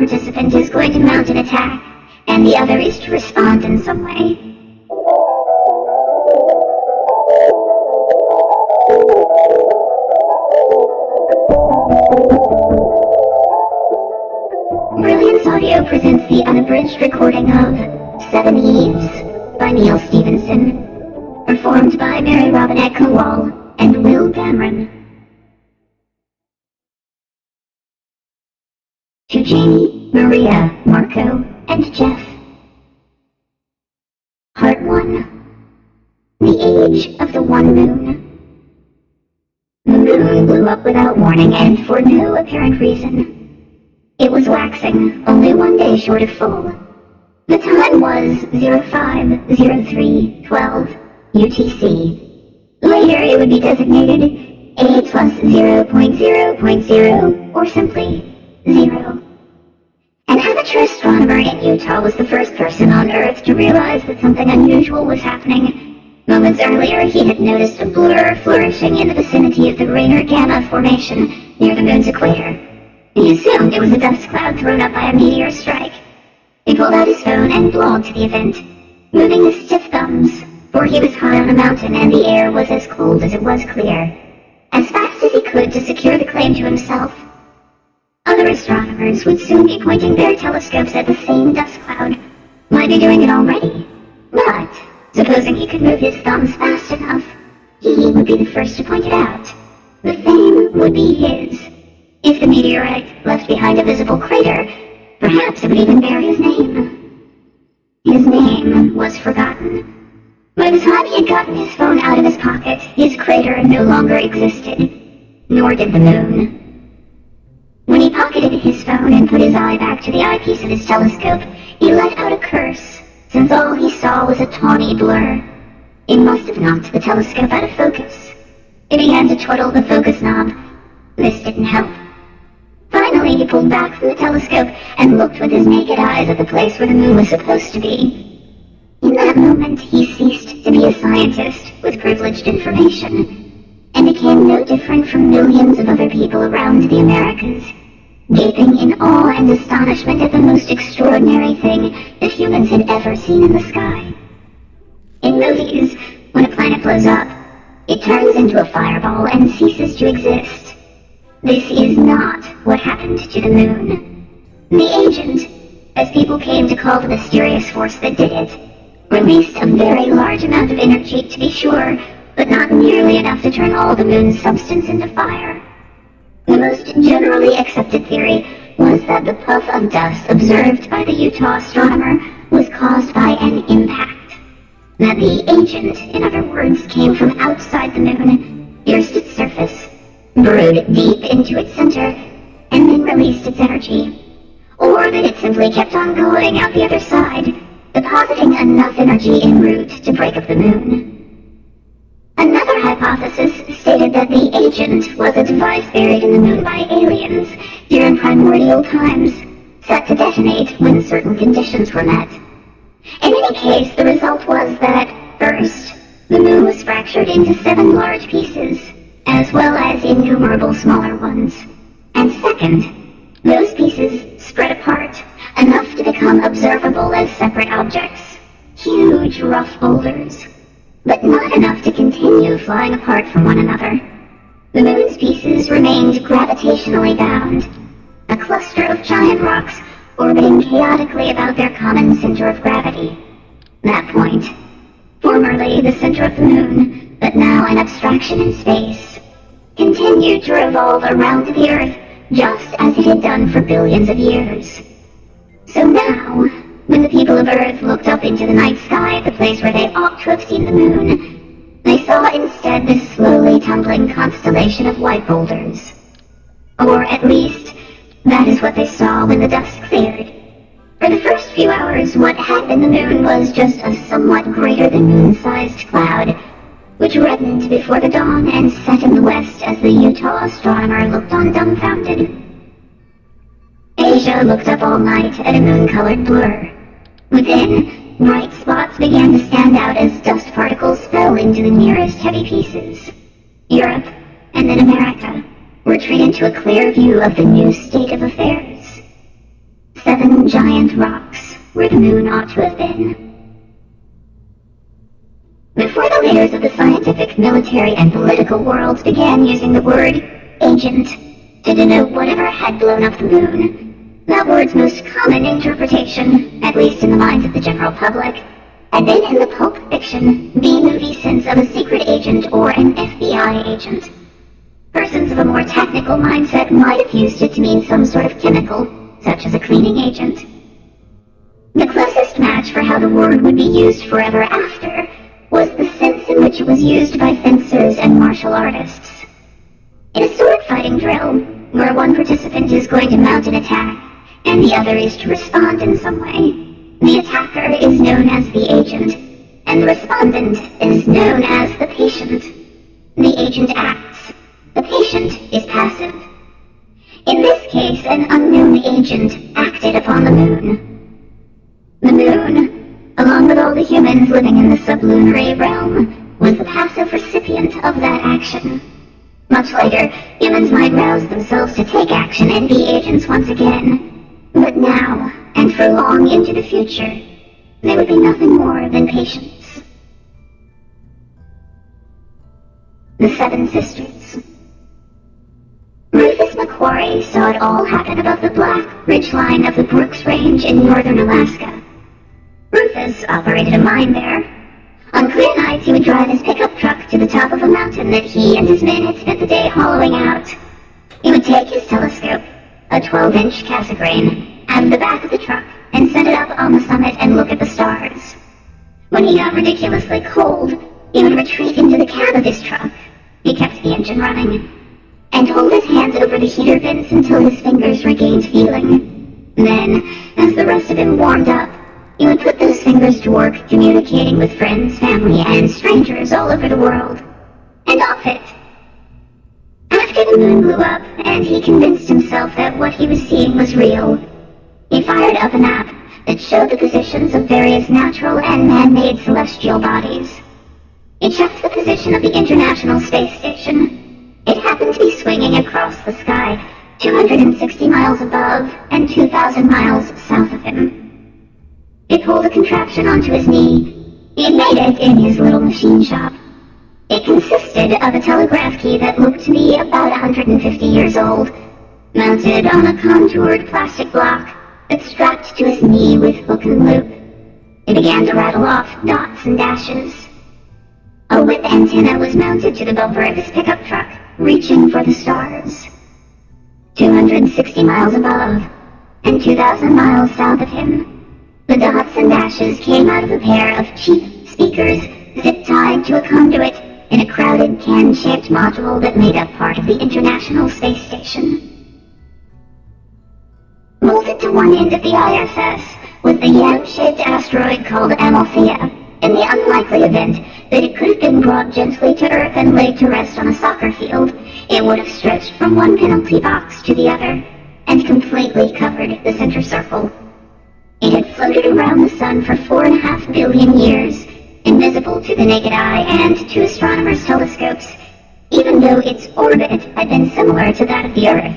participant is going to mount an attack, and the other is to respond in some way. Brilliance Audio presents the unabridged recording of 7 Eves by Neil Stevenson, performed by Mary Robinette Kowal and Will Cameron. To Jamie, Maria, Marco, and Jeff. Part 1. The Age of the One Moon. The moon blew up without warning and for no apparent reason. It was waxing, only 1 day short of full. The time was 050312 UTC. Later it would be designated A plus 0.0.0 or simply 0. An amateur astronomer in Utah was the first person on Earth to realize that something unusual was happening. Moments earlier, he had noticed a blur flourishing in the vicinity of the Rainier Gamma formation near the moon's equator. He assumed it was a dust cloud thrown up by a meteor strike. He pulled out his phone and logged to the event, moving his stiff thumbs, for he was high on a mountain and the air was as cold as it was clear, as fast as he could to secure the claim to himself. Other astronomers would soon be pointing their telescopes at the same dust cloud, might be doing it already, but supposing he could move his thumbs fast enough, he would be the first to point it out. The fame would be his. If the meteorite left behind a visible crater, perhaps it would even bear his name. His name was forgotten. By the time he had gotten his phone out of his pocket, his crater no longer existed, nor did the moon. When he pocketed his phone and put his eye back to the eyepiece of his telescope, he let out a curse, since all he saw was a tawny blur. It must have knocked the telescope out of focus. He began to twiddle the focus knob. This didn't help. Finally, he pulled back from the telescope and looked with his naked eyes at the place where the moon was supposed to be. In that moment, he ceased to be a scientist with privileged information, and became no different from millions of other people around the Americas, gaping in awe and astonishment at the most extraordinary thing that humans had ever seen in the sky. In movies, when a planet blows up, it turns into a fireball and ceases to exist. This is not what happened to the moon. The agent, as people came to call the mysterious force that did it, released a very large amount of energy, to be sure, but not nearly enough to turn all the moon's substance into fire. The most generally accepted theory was that the puff of dust observed by the Utah astronomer was caused by an impact. That the agent, in other words, came from outside the moon, pierced its surface, burrowed deep into its center, and then released its energy. Or that it simply kept on going out the other side, depositing enough energy en route to break up the moon. Another hypothesis stated that the agent was a device buried in the moon by aliens during primordial times, set to detonate when certain conditions were met. In any case, the result was that, first, the moon was fractured into 7 large pieces, as well as innumerable smaller ones. And second, those pieces spread apart, enough to become observable as separate objects, huge rough boulders, but not enough to continue flying apart from one another. The moon's pieces remained gravitationally bound, a cluster of giant rocks orbiting chaotically about their common center of gravity. That point, formerly the center of the moon, but now an abstraction in space, continued to revolve around the Earth just as it had done for billions of years. So now, when the people of Earth looked up into the night sky at the place where they ought to have seen the moon, they saw instead this slowly tumbling constellation of white boulders. Or at least, that is what they saw when the dust cleared. For the first few hours, what had been the moon was just a somewhat greater than moon-sized cloud, which reddened before the dawn and set in the west as the Utah astronomer looked on dumbfounded. Asia looked up all night at a moon-colored blur. Within, bright spots began to stand out as dust particles fell into the nearest heavy pieces. Europe, and then America, were treated to a clear view of the new state of affairs. giant rocks where the moon ought to have been. Before the leaders of the scientific, military, and political worlds began using the word agent to denote whatever had blown up the moon, that word's most common interpretation, at least in the minds of the general public, had been in the pulp fiction, B-movie sense of a secret agent or an FBI agent. Persons of a more technical mindset might have used it to mean some sort of chemical, such as a cleaning agent. The closest match for how the word would be used forever after was the sense in which it was used by fencers and martial artists. In a sword fighting drill, where one participant is going to mount an attack, and the other is to respond in some way, the attacker is known as the agent, and the respondent is known as the patient. The agent acts. The patient is passive. In this case, an unknown agent acted upon the moon. The moon, along with all the humans living in the sublunary realm, was the passive recipient of that action. Much later, humans might rouse themselves to take action and be agents once again. But now, and for long into the future, they would be nothing more than patients. The Seven Sisters. Rufus McQuarrie saw it all happen above the black ridgeline of the Brooks Range in northern Alaska. Rufus operated a mine there. On clear nights, he would drive his pickup truck to the top of a mountain that he and his men had spent the day hollowing out. He would take his telescope, a 12-inch Cassegrain, out of the back of the truck and set it up on the summit and look at the stars. When he got ridiculously cold, he would retreat into the cab of his truck. He kept the engine running, and hold his hands over the heater vents until his fingers regained feeling. Then, as the rest of him warmed up, he would put those fingers to work communicating with friends, family, and strangers all over the world. And off it. After the moon blew up, and he convinced himself that what he was seeing was real, he fired up an app that showed the positions of various natural and man-made celestial bodies. He checked the position of the International Space Station. It happened to be swinging across the sky, 260 miles above and 2,000 miles south of him. He pulled a contraption onto his knee. He had made it in his little machine shop. It consisted of a telegraph key that looked to be about 150 years old, mounted on a contoured plastic block that strapped to his knee with hook and loop. It began to rattle off dots and dashes. A whip antenna was mounted to the bumper of his pickup truck, reaching for the stars. 260 miles above, and 2,000 miles south of him, the dots and dashes came out of a pair of cheap speakers zip-tied to a conduit in a crowded can-shaped module that made up part of the International Space Station. Bolted to one end of the ISS was the yam-shaped asteroid called Amalthea, in the unlikely event that it could have been brought gently to Earth and laid to rest on a soccer field. It would have stretched from one penalty box to the other, and completely covered the center circle. It had floated around the sun for 4.5 billion years, invisible to the naked eye and to astronomers' telescopes, even though its orbit had been similar to that of the Earth.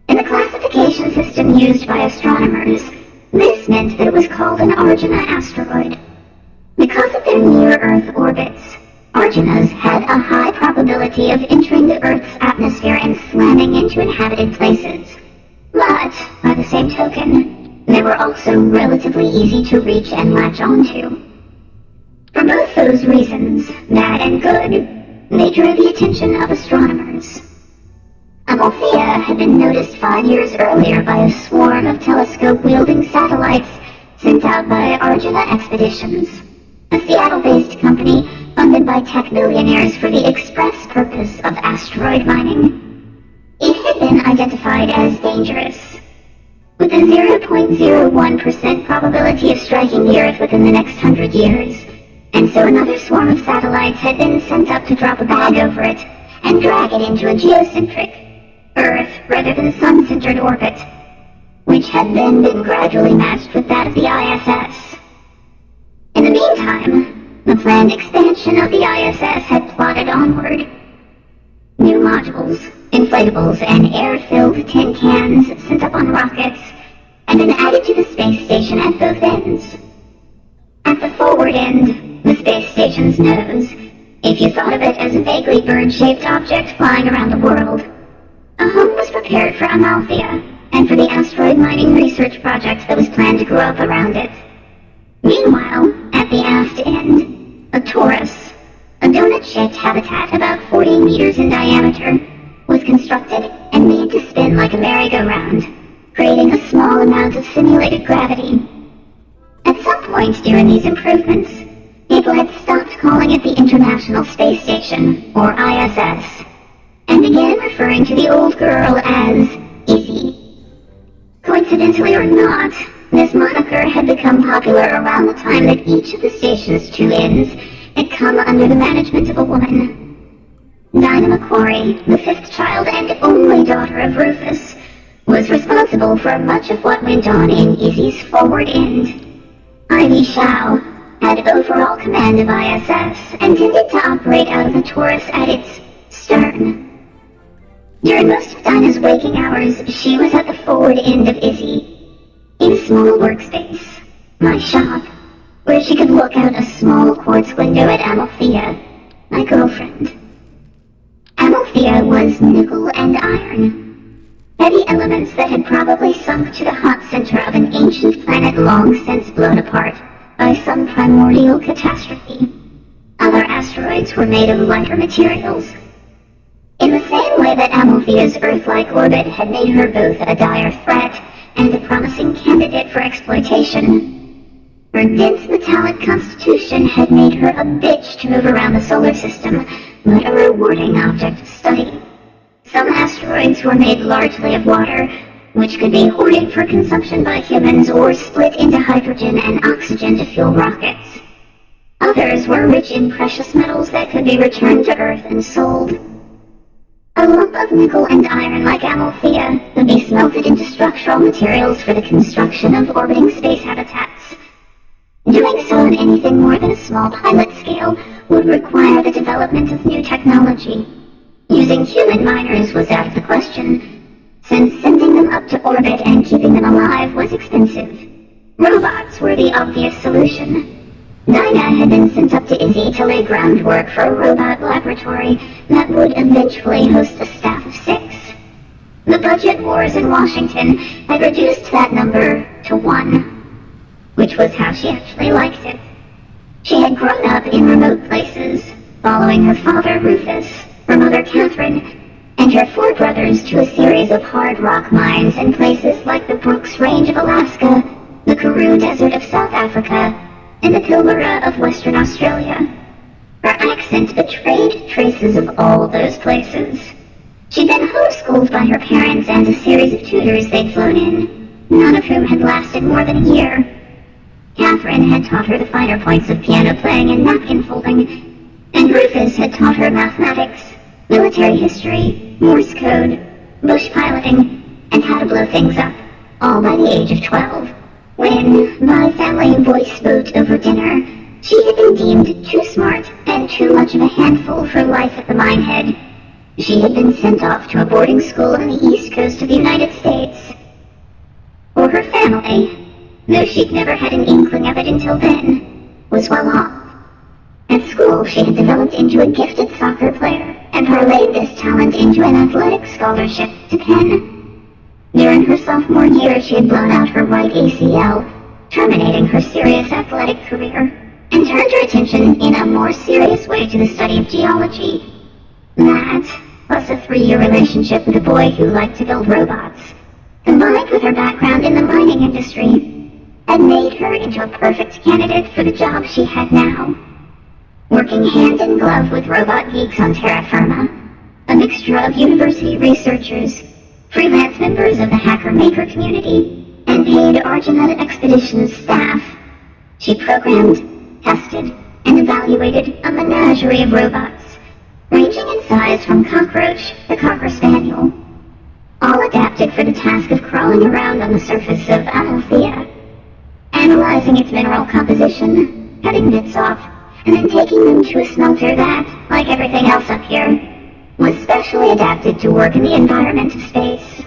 In the classification system used by astronomers, this meant that it was called an Arjuna asteroid. Because of their near-Earth orbits, Arjunas had a high probability of entering the Earth's atmosphere and slamming into inhabited places. But, by the same token, they were also relatively easy to reach and latch onto. For both those reasons, bad and good, they drew the attention of astronomers. Amalthea had been noticed 5 years earlier by a swarm of telescope-wielding satellites sent out by Arjuna Expeditions, a Seattle-based company funded by tech billionaires for the express purpose of asteroid mining. It had been identified as dangerous, with a 0.01% probability of striking the Earth within the next 100 years, and so another swarm of satellites had been sent up to drop a bag over it and drag it into a geocentric, Earth rather than sun-centered orbit, which had then been gradually matched with that of the ISS. In the meantime, the planned expansion of the ISS had plodded onward. New modules, inflatables, and air-filled tin cans sent up on rockets and then added to the space station at both ends. At the forward end, the space station's nose, if you thought of it as a vaguely bird-shaped object flying around the world, a home was prepared for Amalthea and for the asteroid mining research project that was planned to grow up around it. Meanwhile, at the aft end, a torus, a donut-shaped habitat about 40 meters in diameter, was constructed and made to spin like a merry-go-round, creating a small amount of simulated gravity. At some point during these improvements, people had stopped calling it the International Space Station, or ISS, and began referring to the old girl as Izzy. Coincidentally or not, this moniker had become popular around the time that each of the station's two ends had come under the management of a woman. Dinah McQuarrie, the fifth child and only daughter of Rufus, was responsible for much of what went on in Izzy's forward end. Ivy Shao had overall command of ISS and tended to operate out of the Taurus at its stern. During most of Dinah's waking hours, she was at the forward end of Izzy, in a small workspace, my shop, where she could look out a small quartz window at Amalthea, my girlfriend. Amalthea was nickel and iron, heavy elements that had probably sunk to the hot center of an ancient planet long since blown apart by some primordial catastrophe. Other asteroids were made of lighter materials. In the same way that Amalthea's Earth-like orbit had made her both a dire threat and a promising candidate for exploitation, her dense metallic constitution had made her a bitch to move around the solar system, but a rewarding object of study. Some asteroids were made largely of water, which could be hoarded for consumption by humans or split into hydrogen and oxygen to fuel rockets. Others were rich in precious metals that could be returned to Earth and sold. A lump of nickel and iron like Amalthea would be smelted into structural materials for the construction of orbiting space habitats. Doing so on anything more than a small pilot scale would require the development of new technology. Using human miners was out of the question, since sending them up to orbit and keeping them alive was expensive. Robots were the obvious solution. Dinah had been sent up to Izzy to lay groundwork for a robot laboratory that would eventually host a staff of 6. The budget wars in Washington had reduced that number to 1, which was how she actually liked it. She had grown up in remote places, following her father Rufus, her mother Catherine, and her 4 brothers to a series of hard rock mines in places like the Brooks Range of Alaska, the Karoo Desert of South Africa, and the Pilbara of Western Australia. Her accent betrayed traces of all those places. She'd been homeschooled by her parents and a series of tutors they'd flown in, none of whom had lasted more than a year. Catherine had taught her the finer points of piano playing and napkin folding, and Rufus had taught her mathematics, military history, Morse code, bush piloting, and how to blow things up, all by the age of 12. When, by family voice vote over dinner, she had been deemed too smart and too much of a handful for life at the minehead, she had been sent off to a boarding school on the east coast of the United States. For her family, though she'd never had an inkling of it until then, was well off. At school, she had developed into a gifted soccer player and parlayed this talent into an athletic scholarship to Penn. During her sophomore year, she had blown out her right ACL, terminating her serious athletic career, and turned her attention in a more serious way to the study of geology. That, plus a 3-year relationship with a boy who liked to build robots, combined with her background in the mining industry, had made her into a perfect candidate for the job she had now. Working hand in glove with robot geeks on terra firma, a mixture of university researchers, freelance members of the hacker-maker community, and paid Argonaut Expeditions staff, she programmed, tested, and evaluated a menagerie of robots, ranging in size from cockroach to cocker spaniel, all adapted for the task of crawling around on the surface of Amalthea, analyzing its mineral composition, cutting bits off, and then taking them to a smelter that, like everything else up here, was specially adapted to work in the environment of space.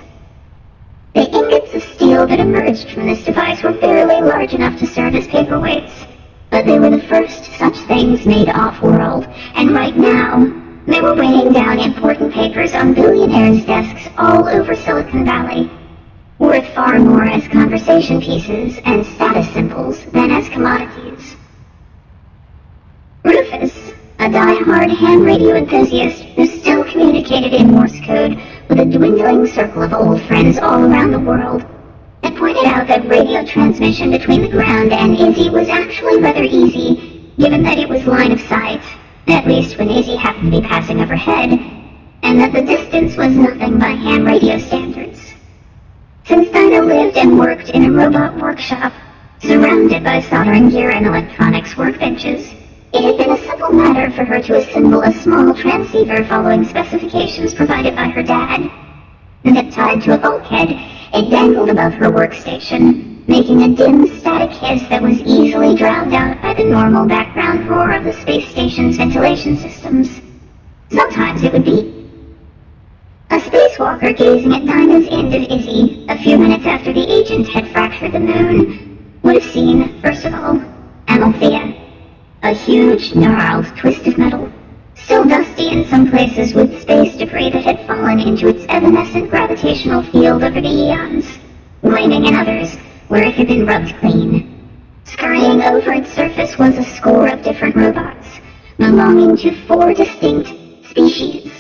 The ingots of steel that emerged from this device were barely large enough to serve as paperweights, but they were the first such things made off-world, and right now, they were weighing down important papers on billionaires' desks all over Silicon Valley, worth far more as conversation pieces and status symbols than as commodities. Rufus, a die-hard ham radio enthusiast who still communicated in Morse code with a dwindling circle of old friends all around the world, had pointed out that radio transmission between the ground and Izzy was actually rather easy, given that it was line of sight, at least when Izzy happened to be passing overhead, and that the distance was nothing by ham radio standards. Since Dinah lived and worked in a robot workshop, surrounded by soldering gear and electronics workbenches, it had been a simple matter for her to assemble a small transceiver following specifications provided by her dad. Zip-tied to a bulkhead, it dangled above her workstation, making a dim static hiss that was easily drowned out by the normal background roar of the space station's ventilation systems. Sometimes it would be a spacewalker gazing at Dinah's end of Izzy a few minutes after the agent had fractured the moon would have seen, first of all, Amalthea, a huge, gnarled twist of metal, still dusty in some places with space debris that had fallen into its evanescent gravitational field over the eons, gleaming in others where it had been rubbed clean. Scurrying over its surface was a score of different robots, belonging to 4 distinct species.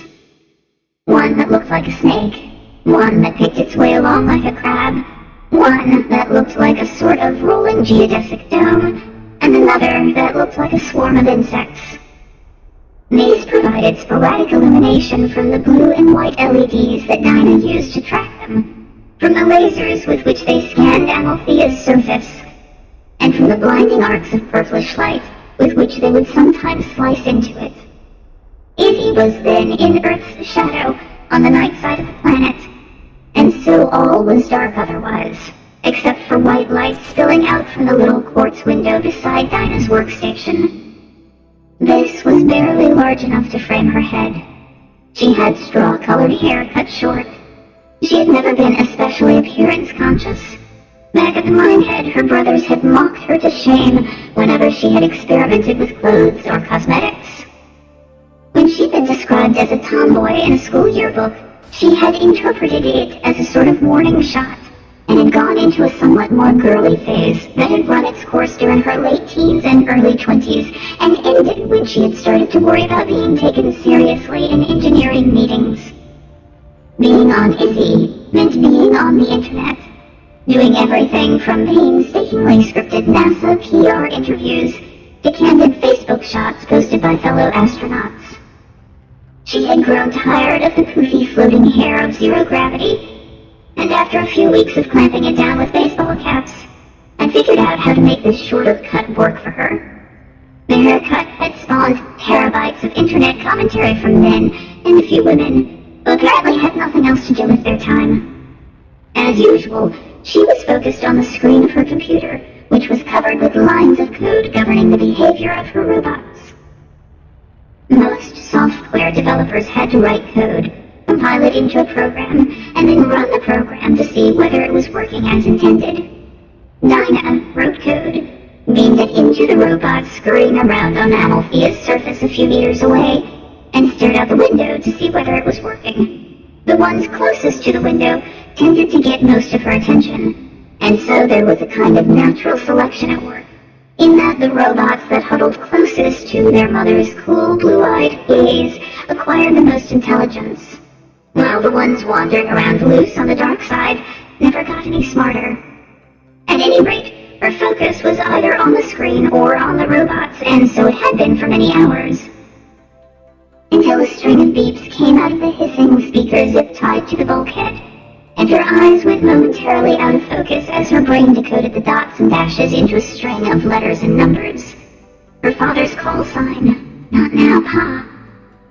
One that looked like a snake, one that picked its way along like a crab, one that looked like a sort of rolling geodesic dome, and another that looked like a swarm of insects. These provided sporadic illumination from the blue and white LEDs that Dinah used to track them, from the lasers with which they scanned Amalthea's surface, and from the blinding arcs of purplish light with which they would sometimes slice into it. Izzy was then in Earth's shadow on the night side of the planet, and so all was dark otherwise, except for white light spilling out from the little quartz window beside Dinah's workstation. This was barely large enough to frame her head. She had straw-colored hair cut short. She had never been especially appearance-conscious. Back at the Minehead, her brothers had mocked her to shame whenever she had experimented with clothes or cosmetics. When she'd been described as a tomboy in a school yearbook, she had interpreted it as a sort of warning shot, and had gone into a somewhat more girly phase that had run its course during her late teens and early 20s, and ended when she had started to worry about being taken seriously in engineering meetings. Being on Izzy meant being on the internet, doing everything from painstakingly scripted NASA PR interviews to candid Facebook shots posted by fellow astronauts. She had grown tired of the poofy floating hair of zero gravity, and after a few weeks of clamping it down with baseball caps, I figured out how to make this shorter cut work for her. The haircut had spawned terabytes of internet commentary from men and a few women, who apparently had nothing else to do with their time. As usual, she was focused on the screen of her computer, which was covered with lines of code governing the behavior of her robots. Most software developers had to write code, compile it into a program, and then run the program to see whether it was working as intended. Dinah wrote code, beamed it into the robots scurrying around on Amalthea's surface a few meters away, and stared out the window to see whether it was working. The ones closest to the window tended to get most of her attention, and so there was a kind of natural selection at work, in that the robots that huddled closest to their mother's cool blue-eyed gaze acquired the most intelligence, while the ones wandering around loose on the dark side never got any smarter. At any rate, her focus was either on the screen or on the robots, and so it had been for many hours. Until a string of beeps came out of the hissing speaker zip-tied to the bulkhead, and her eyes went momentarily out of focus as her brain decoded the dots and dashes into a string of letters and numbers. Her father's call sign. "Not now, Pa,"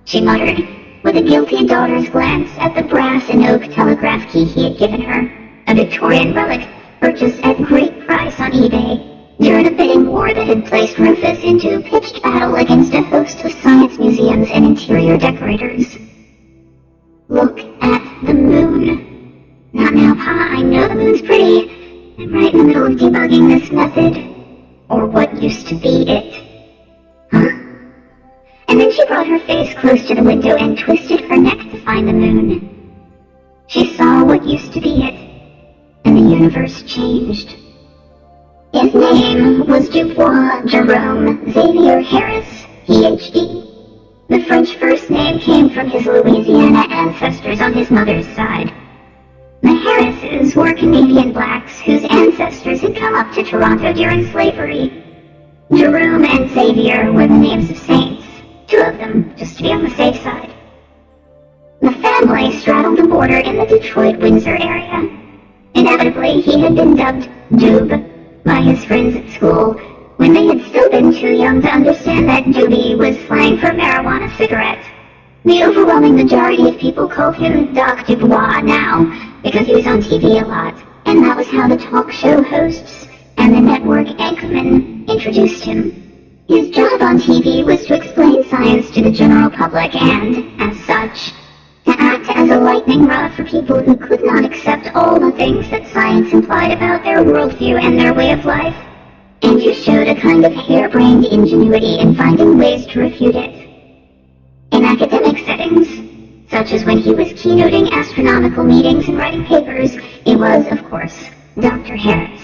she muttered, with a guilty daughter's glance at the brass and oak telegraph key he had given her, a Victorian relic purchased at great price on eBay during a bidding war that had placed Rufus into pitched battle against a host of science museums and interior decorators. "Look at the moon. Not now, I know the moon's pretty. I'm right in the middle of debugging this method. Or what used to be it. Huh? And then she brought her face close to the window and twisted her neck to find the moon. She saw what used to be it, and the universe changed. His name was Dubois Jerome Xavier Harris, Ph.D. The French first name came from his Louisiana ancestors on his mother's side. The Harrises were Canadian blacks whose ancestors had come up to Toronto during slavery. Jerome and Xavier were the names of saints, 2 of them, just to be on the safe side. The family straddled the border in the Detroit-Windsor area. Inevitably, he had been dubbed Doob by his friends at school, when they had still been too young to understand that doobie was slang for marijuana cigarette. The overwhelming majority of people called him Doc Dubois now, because he was on TV a lot, and that was how the talk show hosts and the network anchormen introduced him. His job on TV was to explain science to the general public and, as such, to act as a lightning rod for people who could not accept all the things that science implied about their worldview and their way of life, and who showed a kind of harebrained ingenuity in finding ways to refute it. In academic settings, such as when he was keynoting astronomical meetings and writing papers, it was, of course, Dr. Harris.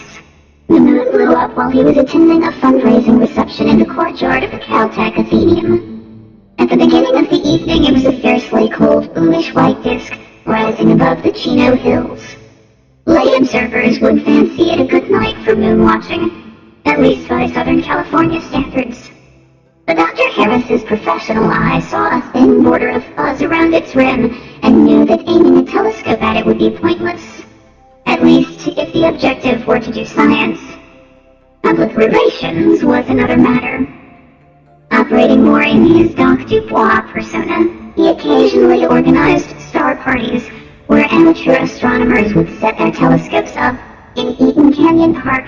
The moon blew up while he was attending a fundraising reception in the courtyard of the Caltech Athenaeum. At the beginning of the evening, it was a fiercely cold, bluish white disk rising above the Chino Hills. Lay observers would fancy it a good night for moon watching, at least by Southern California standards. But Dr. Harris's professional eye saw a thin border of fuzz around its rim and knew that aiming a telescope at it would be pointless, at least if the objective were to do science. Public relations was another matter. Operating more in his Doc Dubois persona, he occasionally organized star parties where amateur astronomers would set their telescopes up in Eden Canyon Park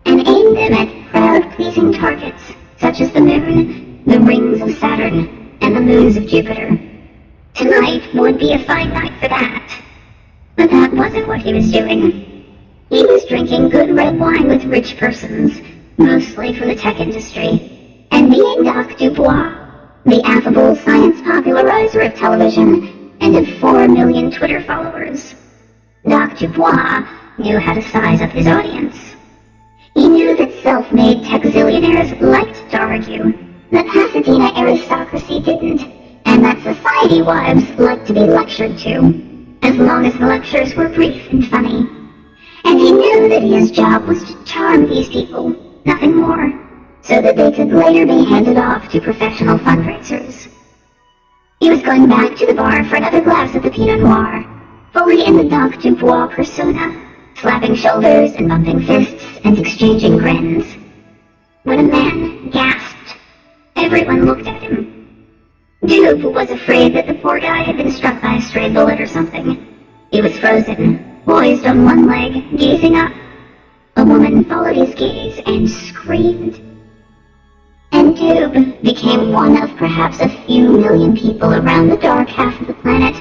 and aim them at crowd-pleasing targets such as the moon, the rings of Saturn, and the moons of Jupiter. Tonight would be a fine night for that. But that wasn't what he was doing. He was drinking good red wine with rich persons, mostly from the tech industry, and being Doc Dubois, the affable science popularizer of television, and of 4 million Twitter followers. Doc Dubois knew how to size up his audience. He knew that self-made tech-zillionaires liked to argue, that Pasadena aristocracy didn't, and that society wives liked to be lectured to, as long as the lectures were brief and funny. And he knew that his job was to charm these people, nothing more, so that they could later be handed off to professional fundraisers. He was going back to the bar for another glass of the Pinot Noir, fully in the Doc Dubois persona, slapping shoulders and bumping fists and exchanging grins. When a man gasped, everyone looked at him. Doob was afraid that the poor guy had been struck by a stray bullet or something. He was frozen, poised on one leg, gazing up. A woman followed his gaze and screamed. And Doob became one of perhaps a few million people around the dark half of the planet,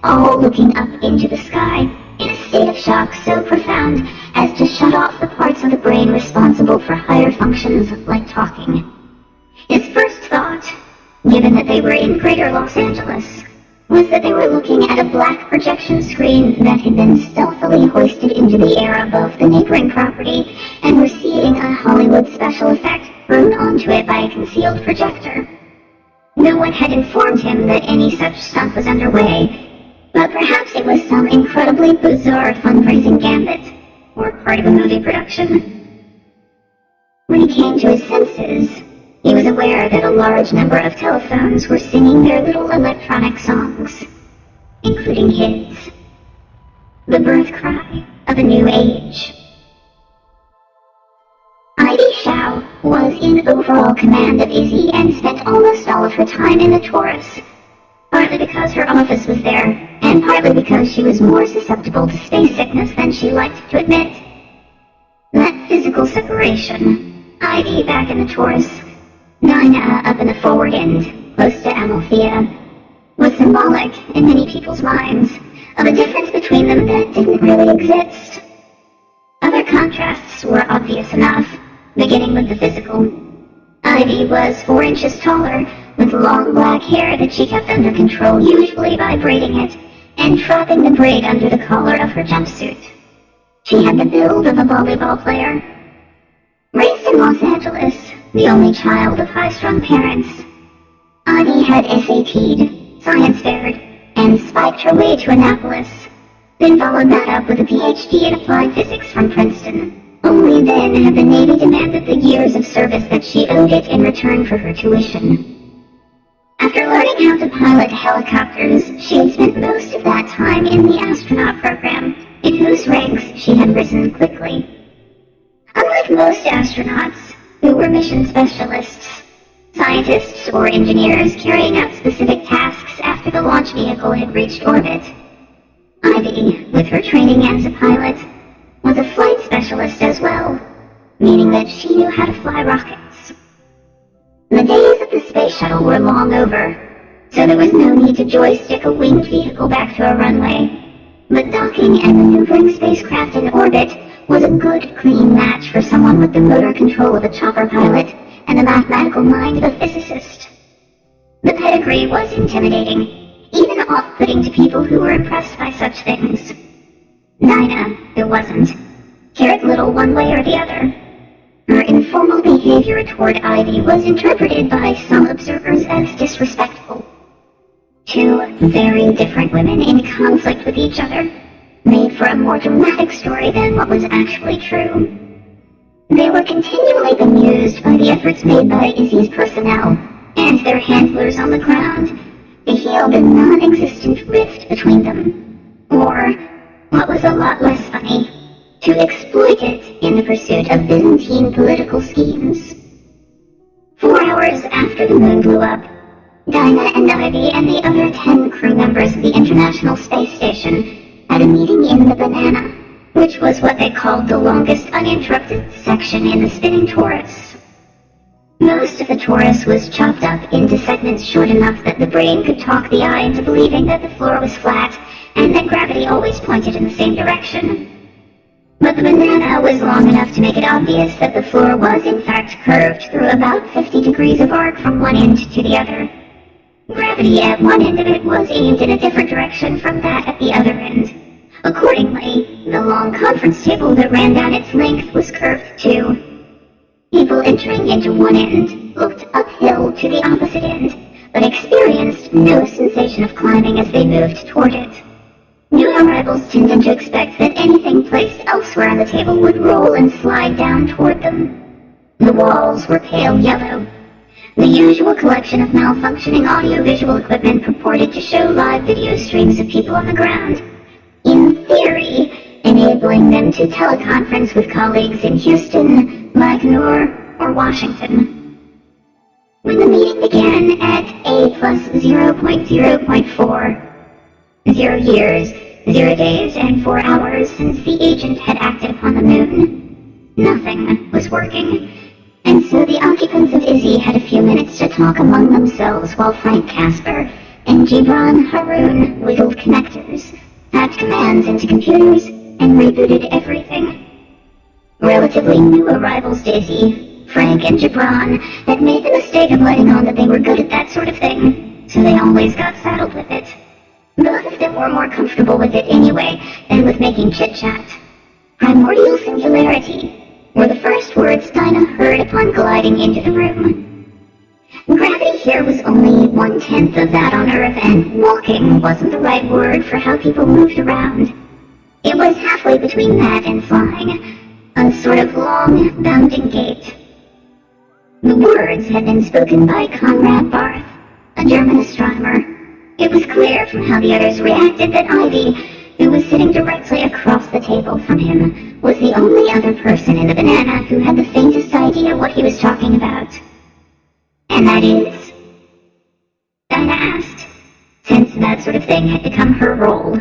all looking up into the sky, in a state of shock so profound as to shut off the parts of the brain responsible for higher functions like talking. His first thought, given that they were in greater Los Angeles, was that they were looking at a black projection screen that had been stealthily hoisted into the air above the neighboring property and were seeing a Hollywood special effect thrown onto it by a concealed projector. No one had informed him that any such stunt was underway, but perhaps it was some incredibly bizarre fundraising gambit, or part of a movie production. When he came to his senses, he was aware that a large number of telephones were singing their little electronic songs, including his, the birth cry of a new age. Ivy Shao was in overall command of Izzy and spent almost all of her time in the Taurus, partly because her office was there, and partly because she was more susceptible to space sickness than she liked to admit. That physical separation, Ivy back in the Taurus, Nina up in the forward end, close to Amalthea, was symbolic in many people's minds of a difference between them that didn't really exist. Other contrasts were obvious enough, beginning with the physical. Ivy was 4 inches taller, with long black hair that she kept under control, usually by braiding it, and dropping the braid under the collar of her jumpsuit. She had the build of a volleyball player. Raised in Los Angeles, the only child of high-strung parents, Ivy had SAT'd, science faired, and spiked her way to Annapolis, then followed that up with a PhD in applied physics from Princeton. Only then had the Navy demanded the years of service that she owed it in return for her tuition. After learning how to pilot helicopters, she had spent most of that time in the astronaut program, in whose ranks she had risen quickly. Unlike most astronauts, who were mission specialists, scientists or engineers carrying out specific tasks after the launch vehicle had reached orbit, Ivy, with her training as a pilot, was a flight specialist as well, meaning that she knew how to fly rockets. The days of the space shuttle were long over, so there was no need to joystick a winged vehicle back to a runway. But docking and maneuvering spacecraft in orbit was a good, clean match for someone with the motor control of a chopper pilot and the mathematical mind of a physicist. The pedigree was intimidating, even off-putting to people who were impressed by such things. Dinah, who wasn't, cared little one way or the other. Her informal behavior toward Ivy was interpreted by some observers as disrespectful. Two very different women in conflict with each other made for a more dramatic story than what was actually true. They were continually bemused by the efforts made by Izzy's personnel and their handlers on the ground to heal the non-existent rift between them, or, what was a lot less funny, to exploit it in the pursuit of Byzantine political schemes. 4 hours after the moon blew up, Dinah and Ivy and the other 10 crew members of the International Space Station had a meeting in the Banana, which was what they called the longest uninterrupted section in the spinning torus. Most of the torus was chopped up into segments short enough that the brain could talk the eye into believing that the floor was flat and that gravity always pointed in the same direction. But the Banana was long enough to make it obvious that the floor was in fact curved through about 50 degrees of arc from one end to the other. Gravity at one end of it was aimed in a different direction from that at the other end. Accordingly, the long conference table that ran down its length was curved too. People entering into one end looked uphill to the opposite end, but experienced no sensation of climbing as they moved toward it. New arrivals tended to expect that anything placed elsewhere on the table would roll and slide down toward them. The walls were pale yellow. The usual collection of malfunctioning audiovisual equipment purported to show live video streams of people on the ground, in theory, enabling them to teleconference with colleagues in Houston, Magnor, or Washington. When the meeting began at A plus 0.0.4, 0 years, 0 days, and 4 hours since the agent had acted upon the moon, nothing was working. And so the occupants of Izzy had a few minutes to talk among themselves while Frank Casper and Gibran Haroun wiggled connectors, typed commands into computers, and rebooted everything. Relatively new arrivals to Izzy, Frank and Gibran, had made the mistake of letting on that they were good at that sort of thing, so they always got saddled with it. Both of them were more comfortable with it anyway than with making chit-chat. Primordial singularity were the first words Dinah heard upon gliding into the room. Gravity here was only 1/10 of that on Earth, and walking wasn't the right word for how people moved around. It was halfway between that and flying, a sort of long, bounding gait. The words had been spoken by Conrad Barth, a German astronomer. It was clear from how the others reacted that Ivy, who was sitting directly across the table from him, was the only other person in the Banana who had the faintest idea what he was talking about. And that is? Dinah asked, since that sort of thing had become her role.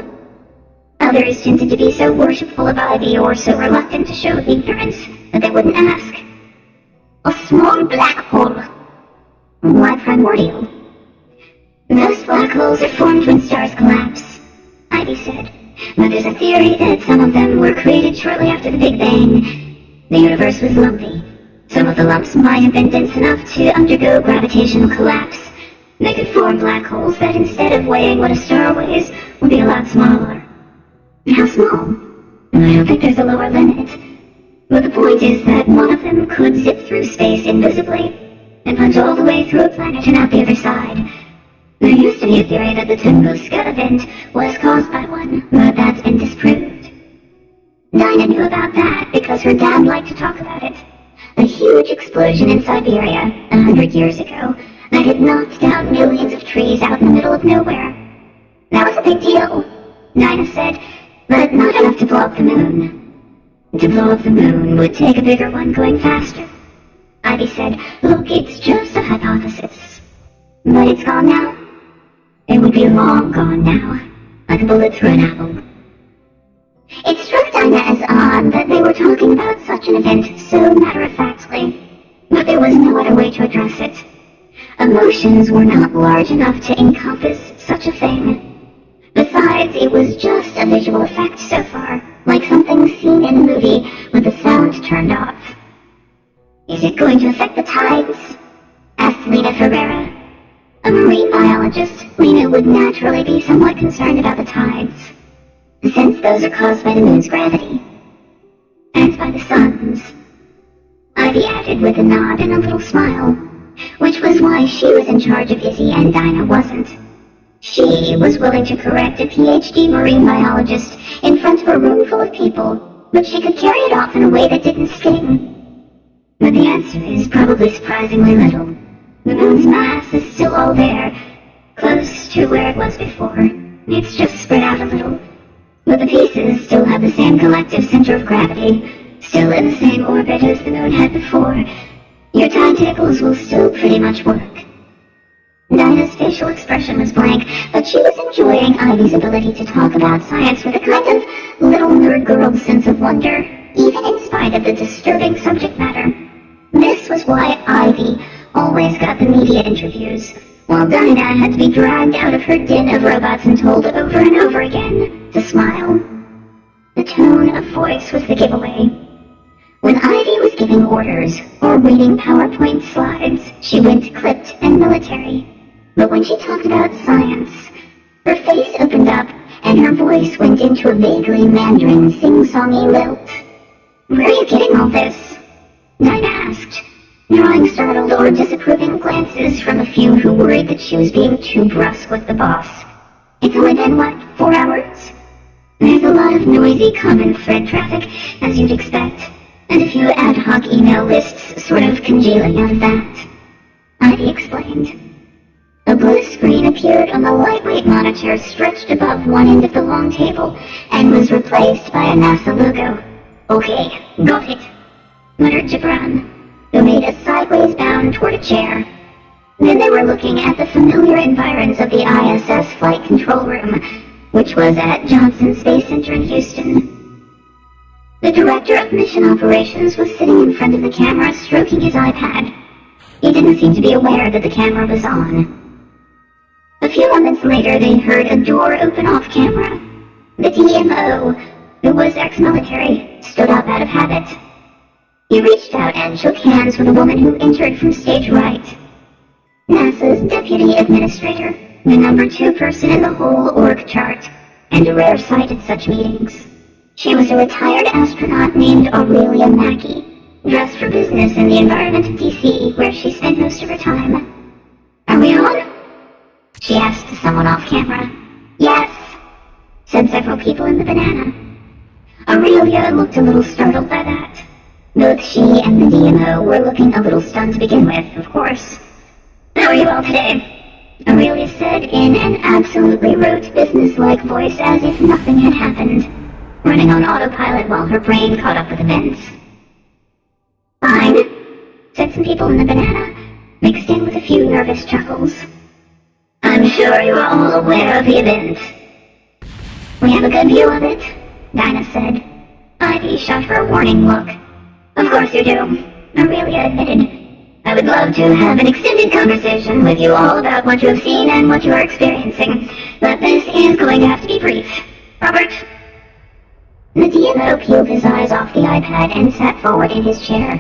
Others tended to be so worshipful of Ivy or so reluctant to show ignorance that they wouldn't ask. A small black hole. Why primordial? Most black holes are formed when stars collapse. Ivy said. But there's a theory that some of them were created shortly after the Big Bang. The universe was lumpy. Some of the lumps might have been dense enough to undergo gravitational collapse. They could form black holes that, instead of weighing what a star weighs, would be a lot smaller. How small? I don't think there's a lower limit. But the point is that one of them could zip through space invisibly and punch all the way through a planet and out the other side. There used to be a theory that the Tunguska event was caused by one, but that's been disproved. Dinah knew about that because her dad liked to talk about it. A huge explosion in Siberia 100 years ago that had knocked down millions of trees out in the middle of nowhere. That was a big deal, Dinah said, but not enough to blow up the moon. To blow up the moon would take a bigger one going faster. Ivy said, look, it's just a hypothesis. But it's gone now. It would be long gone now, like a bullet through an apple. It struck Dinah as odd that they were talking about such an event so matter-of-factly, but there was no other way to address it. Emotions were not large enough to encompass such a thing. Besides, it was just a visual effect so far, like something seen in a movie with the sound turned off. Is it going to affect the tides? Asked Lena Ferreira. A marine biologist, Lena would naturally be somewhat concerned about the tides, since those are caused by the moon's gravity, and by the sun's. Ivy added with a nod and a little smile, which was why she was in charge of Izzy and Dinah wasn't. She was willing to correct a PhD marine biologist in front of a room full of people, but she could carry it off in a way that didn't sting. But the answer is probably surprisingly little. The moon's mass is still all there, close to where it was before. It's just spread out a little. But the pieces still have the same collective center of gravity, still in the same orbit as the moon had before. Your timetables will still pretty much work. Dinah's facial expression was blank, but she was enjoying Ivy's ability to talk about science with a kind of little nerd girl sense of wonder, even in spite of the disturbing subject matter. This was why Ivy always got the media interviews, while Dinah had to be dragged out of her den of robots and told over and over again to smile. The tone of voice was the giveaway. When Ivy was giving orders or reading PowerPoint slides, she went clipped and military. But when she talked about science, her face opened up and her voice went into a vaguely Mandarin sing-songy lilt. Where are you getting all this? Dinah asked, drawing startled or disapproving glances from a few who worried that she was being too brusque with the boss. It's only been, 4 hours? There's a lot of noisy common thread traffic, as you'd expect, and a few ad hoc email lists sort of congealing out of that. Ivy explained. A blue screen appeared on the lightweight monitor stretched above one end of the long table and was replaced by a NASA logo. Okay, got it, muttered Gibran, who made a sideways bound toward a chair. Then they were looking at the familiar environs of the ISS flight control room, which was at Johnson Space Center in Houston. The director of mission operations was sitting in front of the camera stroking his iPad. He didn't seem to be aware that the camera was on. A few moments later, they heard a door open off camera. The DMO, who was ex-military, stood up out of habit. He reached out and shook hands with a woman who entered from stage right. NASA's deputy administrator, the number 2 person in the whole org chart, and a rare sight at such meetings. She was a retired astronaut named Aurelia Mackey, dressed for business in the environment of DC, where she spent most of her time. Are we on? She asked someone off camera. Yes, said several people in the banana. Aurelia looked a little startled by that. Both she and the DMO were looking a little stunned to begin with, of course. How are you all today? Aurelia said in an absolutely rote, business-like voice as if nothing had happened, running on autopilot while her brain caught up with events. Fine, said some people in the banana, mixed in with a few nervous chuckles. I'm sure you are all aware of the event. We have a good view of it, Dinah said. Ivy shot her a warning look. Of course you do, Aurelia admitted. I would love to have an extended conversation with you all about what you have seen and what you are experiencing, but this is going to have to be brief. Robert? The DMO peeled his eyes off the iPad and sat forward in his chair.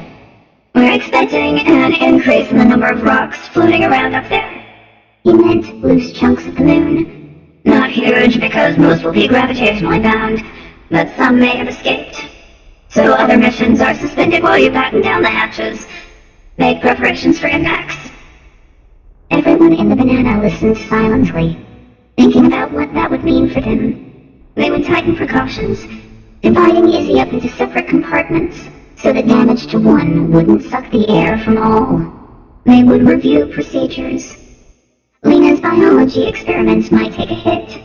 We're expecting an increase in the number of rocks floating around up there. He meant loose chunks of the moon. Not huge because most will be gravitationally bound, but some may have escaped. So other missions are suspended while you batten down the hatches. Make preparations for impacts. Everyone in the banana listened silently, thinking about what that would mean for them. They would tighten precautions, dividing Izzy up into separate compartments, so that damage to one wouldn't suck the air from all. They would review procedures. Lena's biology experiments might take a hit.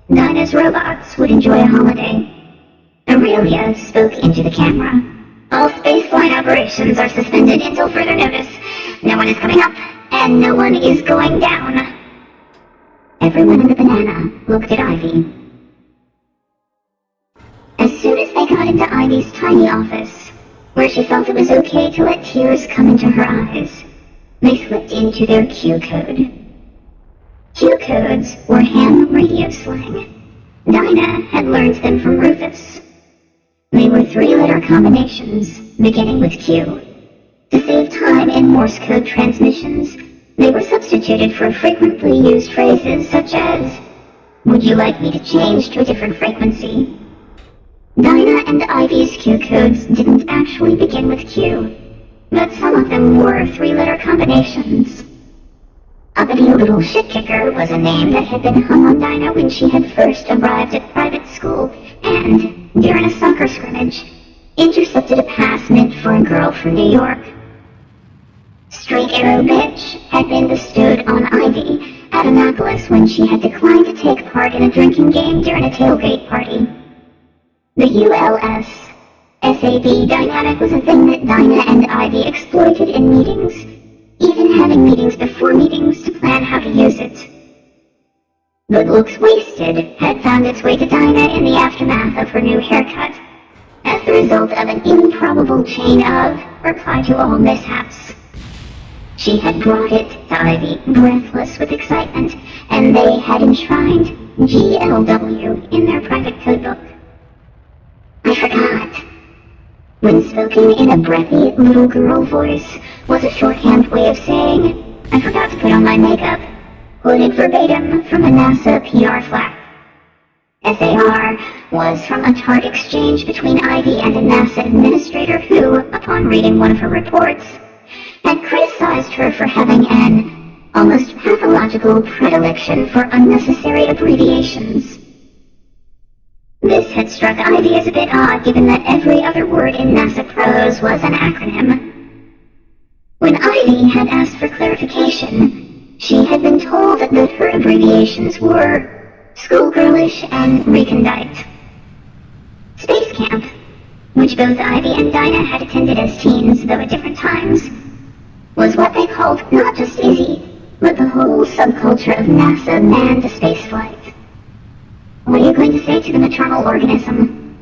Dinah's robots would enjoy a holiday. Aurelia spoke into the camera. All spaceflight operations are suspended until further notice. No one is coming up, and no one is going down. Everyone in the banana looked at Ivy. As soon as they got into Ivy's tiny office, where she felt it was okay to let tears come into her eyes, they slipped into their Q code. Q codes were ham radio slang. Dinah had learned them from Rufus. They were 3-letter combinations, beginning with Q. To save time in Morse code transmissions, they were substituted for frequently used phrases such as, "Would you like me to change to a different frequency?" Dinah and Ivy's Q codes didn't actually begin with Q, but some of them were 3-letter combinations. Uppity Little Shit-Kicker was a name that had been hung on Dinah when she had first arrived at private school and, during a soccer scrimmage, intercepted a pass meant for a girl from New York. Straight Arrow Bitch had been bestowed on Ivy at Annapolis when she had declined to take part in a drinking game during a tailgate party. The ULS SAB dynamic was a thing that Dinah and Ivy exploited in meetings, even having meetings before meetings to plan how to use it. Good Looks Wasted had found its way to Dinah in the aftermath of her new haircut, as the result of an improbable chain of reply-to-all mishaps. She had brought it to Ivy, breathless with excitement, and they had enshrined GLW in their private codebook. I forgot. When spoken in a breathy little girl voice was a shorthand way of saying, I forgot to put on my makeup, quoted verbatim from a NASA PR flap. SAR was from a chart exchange between Ivy and a NASA administrator who, upon reading one of her reports, had criticized her for having an almost pathological predilection for unnecessary abbreviations. This had struck Ivy as a bit odd, given that every other word in NASA prose was an acronym. When Ivy had asked for clarification, she had been told that her abbreviations were schoolgirlish and recondite. Space Camp, which both Ivy and Dinah had attended as teens, though at different times, was what they called not just Izzy, but the whole subculture of NASA manned spaceflight. What are you going to say to the maternal organism?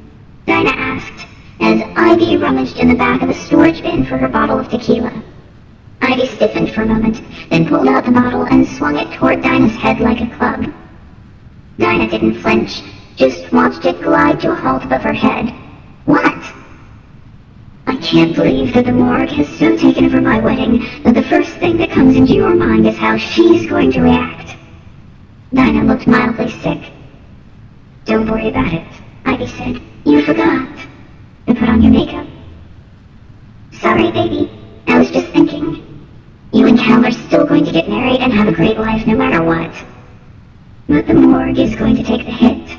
Dinah asked, as Ivy rummaged in the back of a storage bin for her bottle of tequila. Ivy stiffened for a moment, then pulled out the bottle and swung it toward Dinah's head like a club. Dinah didn't flinch, just watched it glide to a halt above her head. What? I can't believe that the morgue has so taken over my wedding that the first thing that comes into your mind is how she's going to react. Dinah looked mildly sick. Don't worry about it, Ivy said. You forgot to put on your makeup. Sorry, baby. I was just thinking. You and Cal are still going to get married and have a great life no matter what. But the morgue is going to take the hit,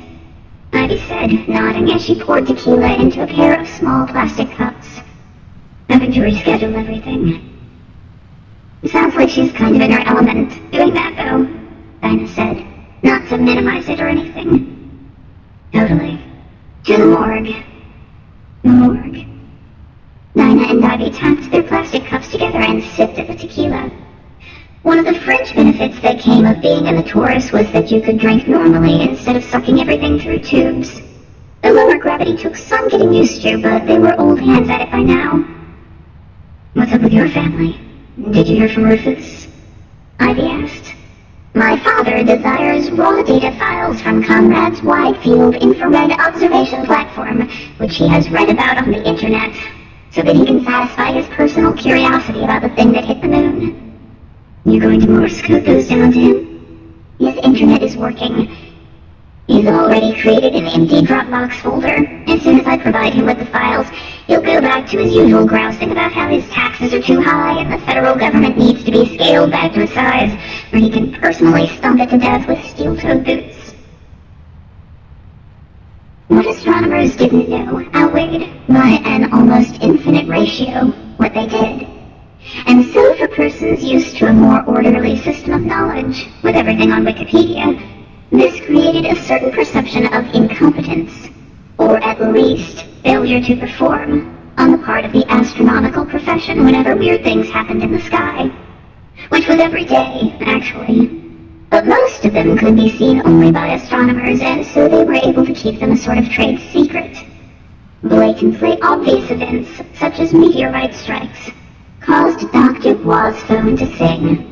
Ivy said, nodding as she poured tequila into a pair of small plastic cups. Having to reschedule everything. Sounds like she's kind of in her element doing that, though, Dinah said, not to minimize it or anything. Totally. To the morgue. The morgue. Dinah and Ivy tapped their plastic cups together and sipped at the tequila. One of the fringe benefits that came of being in the Taurus was that you could drink normally instead of sucking everything through tubes. The lower gravity took some getting used to, but they were old hands at it by now. What's up with your family? Did you hear from Rufus? Ivy asked. My father desires raw data files from Conrad's wide-field infrared observation platform, which he has read about on the internet, so that he can satisfy his personal curiosity about the thing that hit the moon. You're going to Morse code those down to him? His internet is working. He's already created an empty Dropbox folder. As soon as I provide him with the files, he'll go back to his usual grousing about how his taxes are too high and the federal government needs to be scaled back to a size where he can personally stomp it to death with steel-toed boots. What astronomers didn't know outweighed by an almost infinite ratio what they did. And so for persons used to a more orderly system of knowledge, with everything on Wikipedia, this created a certain perception of incompetence, or at least failure to perform, on the part of the astronomical profession whenever weird things happened in the sky. Which was every day, actually. But most of them could be seen only by astronomers, and so they were able to keep them a sort of trade secret. Blatantly obvious events, such as meteorite strikes, caused Dr. Bois' phone to sing.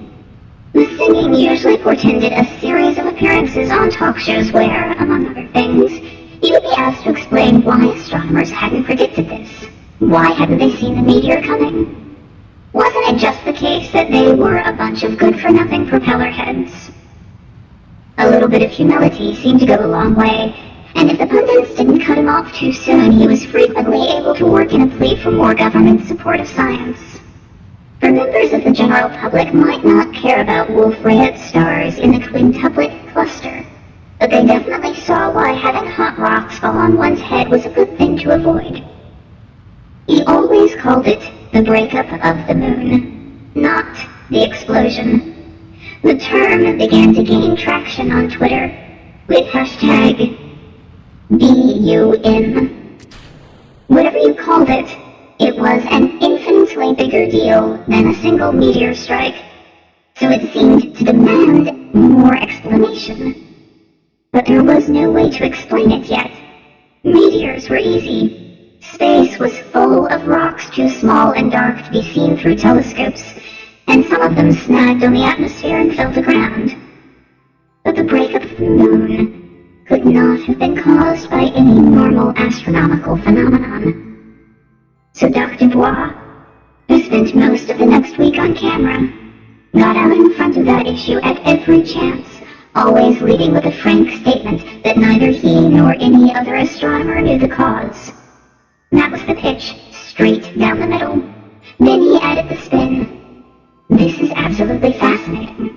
The singing usually portended a series of appearances on talk shows where, among other things, he would be asked to explain why astronomers hadn't predicted this. Why hadn't they seen the meteor coming? Wasn't it just the case that they were a bunch of good-for-nothing propeller heads? A little bit of humility seemed to go a long way, and if the pundits didn't cut him off too soon, he was frequently able to work in a plea for more government support of science. For members of the general public might not care about Wolf-Rayet stars in the quintuplet cluster, but they definitely saw why having hot rocks fall on one's head was a good thing to avoid. He always called it the breakup of the moon, not the explosion. The term began to gain traction on Twitter with hashtag BUM. Whatever you called it, it was an infinitely bigger deal than a single meteor strike, so it seemed to demand more explanation. But there was no way to explain it yet. Meteors were easy. Space was full of rocks too small and dark to be seen through telescopes, and some of them snagged on the atmosphere and fell to ground. But the breakup of the moon could not have been caused by any normal astronomical phenomenon. So Dr. Bois, who spent most of the next week on camera, got out in front of that issue at every chance, always leading with a frank statement that neither he nor any other astronomer knew the cause. That was the pitch, straight down the middle. Then he added the spin. This is absolutely fascinating.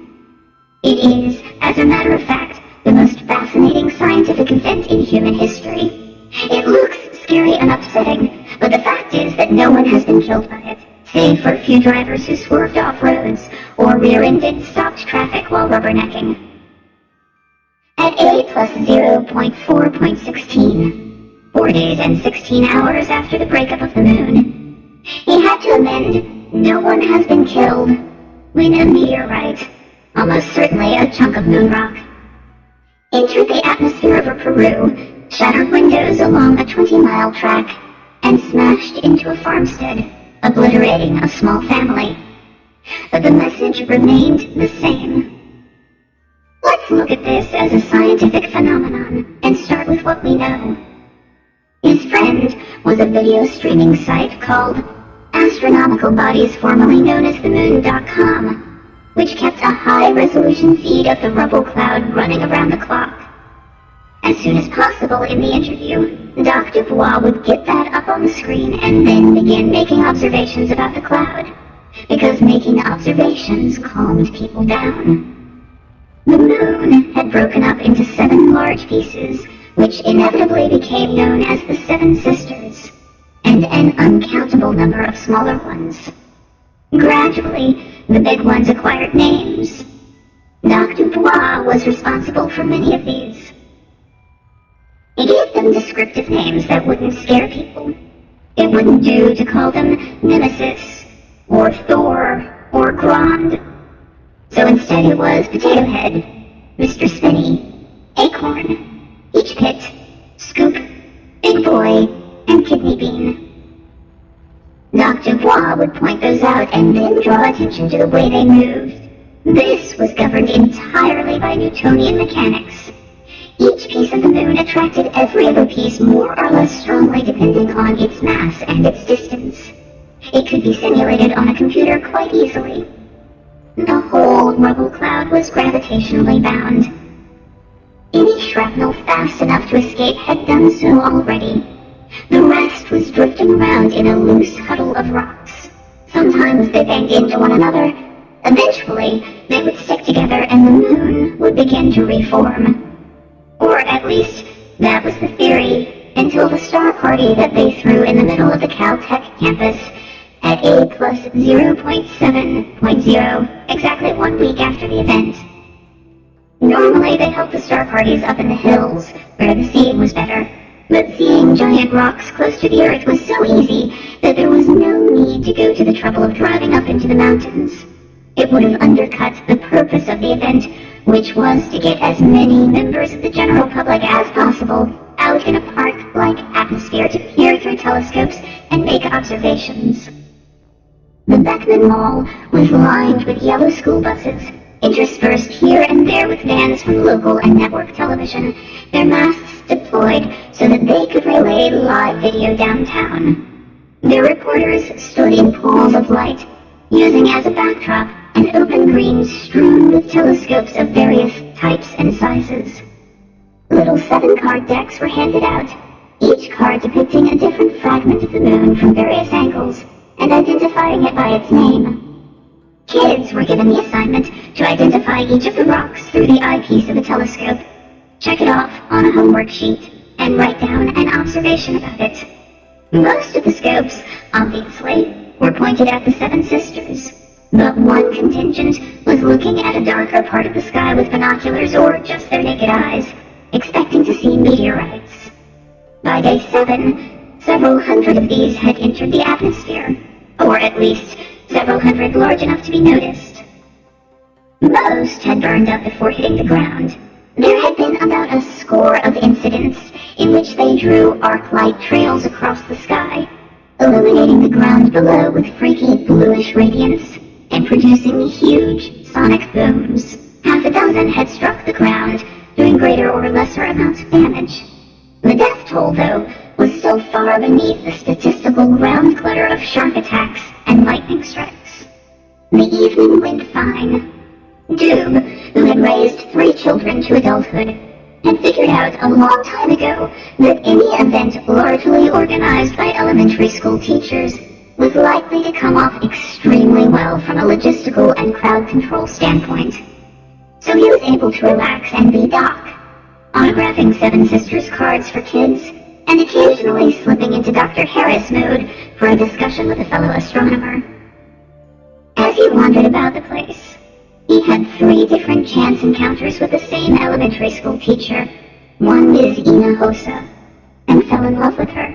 It is, as a matter of fact, the most fascinating scientific event in human history. It looks scary and upsetting, but the fact is that no one has been killed by it, save for a few drivers who swerved off roads or rear-ended stopped traffic while rubbernecking. At A plus 0.4.16, 4 days and 16 hours after the breakup of the moon, he had to amend, no one has been killed, when a meteorite, almost certainly a chunk of moon rock, entered the atmosphere over Peru, shattered windows along a 20-mile track, and smashed into a farmstead, obliterating a small family. But the message remained the same. Let's look at this as a scientific phenomenon, and start with what we know. His friend was a video streaming site called Astronomical Bodies, formerly known as themoon.com, which kept a high-resolution feed of the rubble cloud running around the clock. As soon as possible in the interview, Dr. Bois would get that up on the screen and then begin making observations about the cloud, because making observations calmed people down. The moon had broken up into 7 large pieces, which inevitably became known as the Seven Sisters, and an uncountable number of smaller ones. Gradually, the big ones acquired names. Dr. Bois was responsible for many of these. He gave them descriptive names that wouldn't scare people. It wouldn't do to call them Nemesis, or Thor, or Grand. So instead it was Potato Head, Mr. Spinny, Acorn, Peach Pit, Scoop, Big Boy, and Kidney Bean. Dr. Bois would point those out and then draw attention to the way they moved. This was governed entirely by Newtonian mechanics. Each piece of the moon attracted every other piece more or less strongly depending on its mass and its distance. It could be simulated on a computer quite easily. The whole rubble cloud was gravitationally bound. Any shrapnel fast enough to escape had done so already. The rest was drifting around in a loose huddle of rocks. Sometimes they banged into one another. Eventually, they would stick together and the moon would begin to reform. Or at least, that was the theory, until the star party that they threw in the middle of the Caltech campus at A plus 0.7.0, exactly 1 week after the event. Normally they held the star parties up in the hills, where the seeing was better, but seeing giant rocks close to the Earth was so easy that there was no need to go to the trouble of driving up into the mountains. It would have undercut the purpose of the event, which was to get as many members of the general public as possible out in a park-like atmosphere to peer through telescopes and make observations. The Beckman Mall was lined with yellow school buses, interspersed here and there with vans from local and network television, their masks deployed so that they could relay live video downtown. Their reporters stood in pools of light, using as a backdrop an open green strewn with telescopes of various types and sizes. Little 7-card decks were handed out, each card depicting a different fragment of the moon from various angles, and identifying it by its name. Kids were given the assignment to identify each of the rocks through the eyepiece of a telescope, check it off on a homework sheet, and write down an observation about it. Most of the scopes, obviously, were pointed at the Seven Sisters, but one contingent was looking at a darker part of the sky with binoculars or just their naked eyes, expecting to see meteorites. By day 7, several hundred of these had entered the atmosphere, or at least several hundred large enough to be noticed. Most had burned up before hitting the ground. There had been about a score of incidents in which they drew arc-light trails across the sky, illuminating the ground below with freaky bluish radiance and producing huge sonic booms. Half a dozen had struck the ground, doing greater or lesser amounts of damage. The death toll, though, was so far beneath the statistical ground clutter of shark attacks and lightning strikes. The evening went fine. Doob, who had raised 3 children to adulthood, had figured out a long time ago that any event largely organized by elementary school teachers was likely to come off extremely well from a logistical and crowd control standpoint. So he was able to relax and be Doc, autographing Seven Sisters cards for kids, and occasionally slipping into Dr. Harris mode for a discussion with a fellow astronomer. As he wandered about the place, he had 3 different chance encounters with the same elementary school teacher, one Ms. Ina Hosa, and fell in love with her.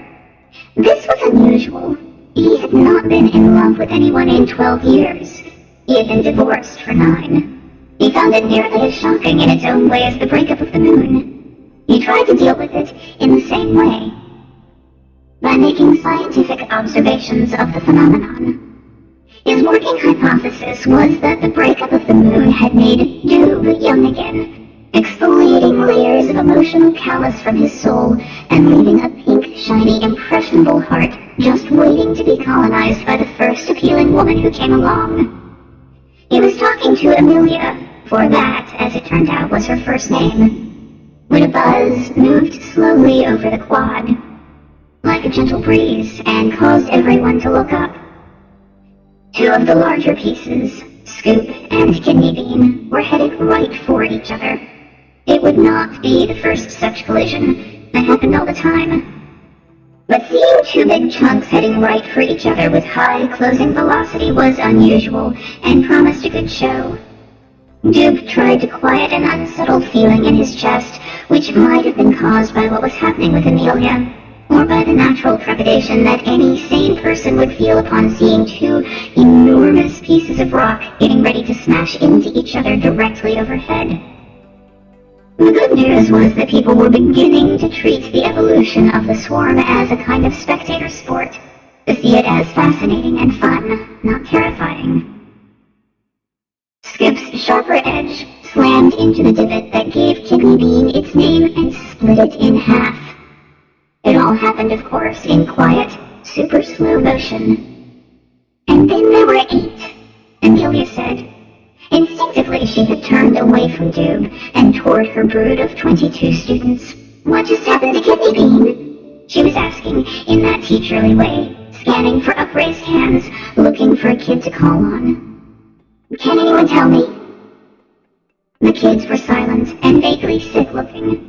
This was unusual. He had not been in love with anyone in 12 years. He had been divorced for 9. He found it nearly as shocking in its own way as the breakup of the moon. He tried to deal with it in the same way, by making scientific observations of the phenomenon. His working hypothesis was that the breakup of the moon had made Doob young again, exfoliating layers of emotional callus from his soul and leaving a pink, shiny, impressionable heart just waiting to be colonized by the first appealing woman who came along. He was talking to Amelia, for that, as it turned out, was her first name, when a buzz moved slowly over the quad, like a gentle breeze, and caused everyone to look up. 2 of the larger pieces, Scoop and Kidney Bean, were headed right for each other. It would not be the first such collision. That happened all the time. But seeing 2 big chunks heading right for each other with high closing velocity was unusual and promised a good show. Doob tried to quiet an unsettled feeling in his chest, which might have been caused by what was happening with Amelia, or by the natural trepidation that any sane person would feel upon seeing 2 enormous pieces of rock getting ready to smash into each other directly overhead. The good news was that people were beginning to treat the evolution of the swarm as a kind of spectator sport, to see it as fascinating and fun, not terrifying. Skip's sharper edge slammed into the divot that gave Kidney Bean its name and split it in half. It all happened, of course, in quiet, super slow motion. And then there were 8, Amelia said. Instinctively, she had turned away from Doob and toward her brood of 22 students. "What just happened to Kidney Bean?" she was asking in that teacherly way, scanning for upraised hands, looking for a kid to call on. "Can anyone tell me?" The kids were silent and vaguely sick-looking.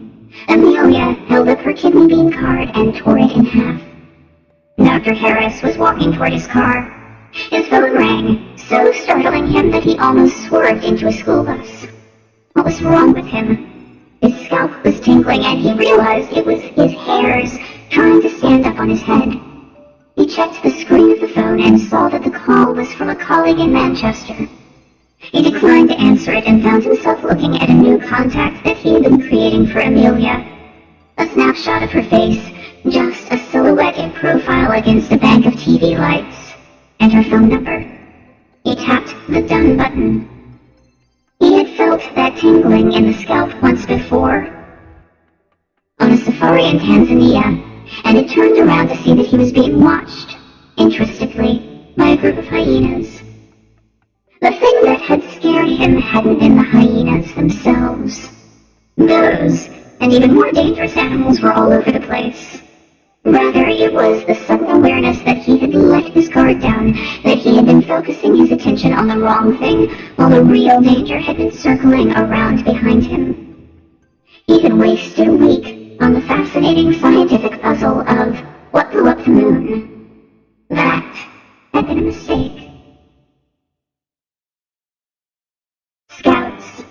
Amelia held up her Kidney Bean card and tore it in half. Dr. Harris was walking toward his car. His phone rang, so startling him that he almost swerved into a school bus. What was wrong with him? His scalp was tingling and he realized it was his hairs trying to stand up on his head. He checked the screen of the phone and saw that the call was from a colleague in Manchester. He declined to answer it and found himself looking at a new contact that he had been creating for Amelia. A snapshot of her face, just a silhouette in profile against a bank of TV lights, and her phone number. He tapped the done button. He had felt that tingling in the scalp once before, on a safari in Tanzania, and had turned around to see that he was being watched, interestedly, by a group of hyenas. The thing that had scared him hadn't been the hyenas themselves. Those, and even more dangerous animals, were all over the place. Rather, it was the sudden awareness that he had let his guard down, that he had been focusing his attention on the wrong thing, while the real danger had been circling around behind him. He had wasted a week on the fascinating scientific puzzle of what blew up the moon. That had been a mistake. Scouts.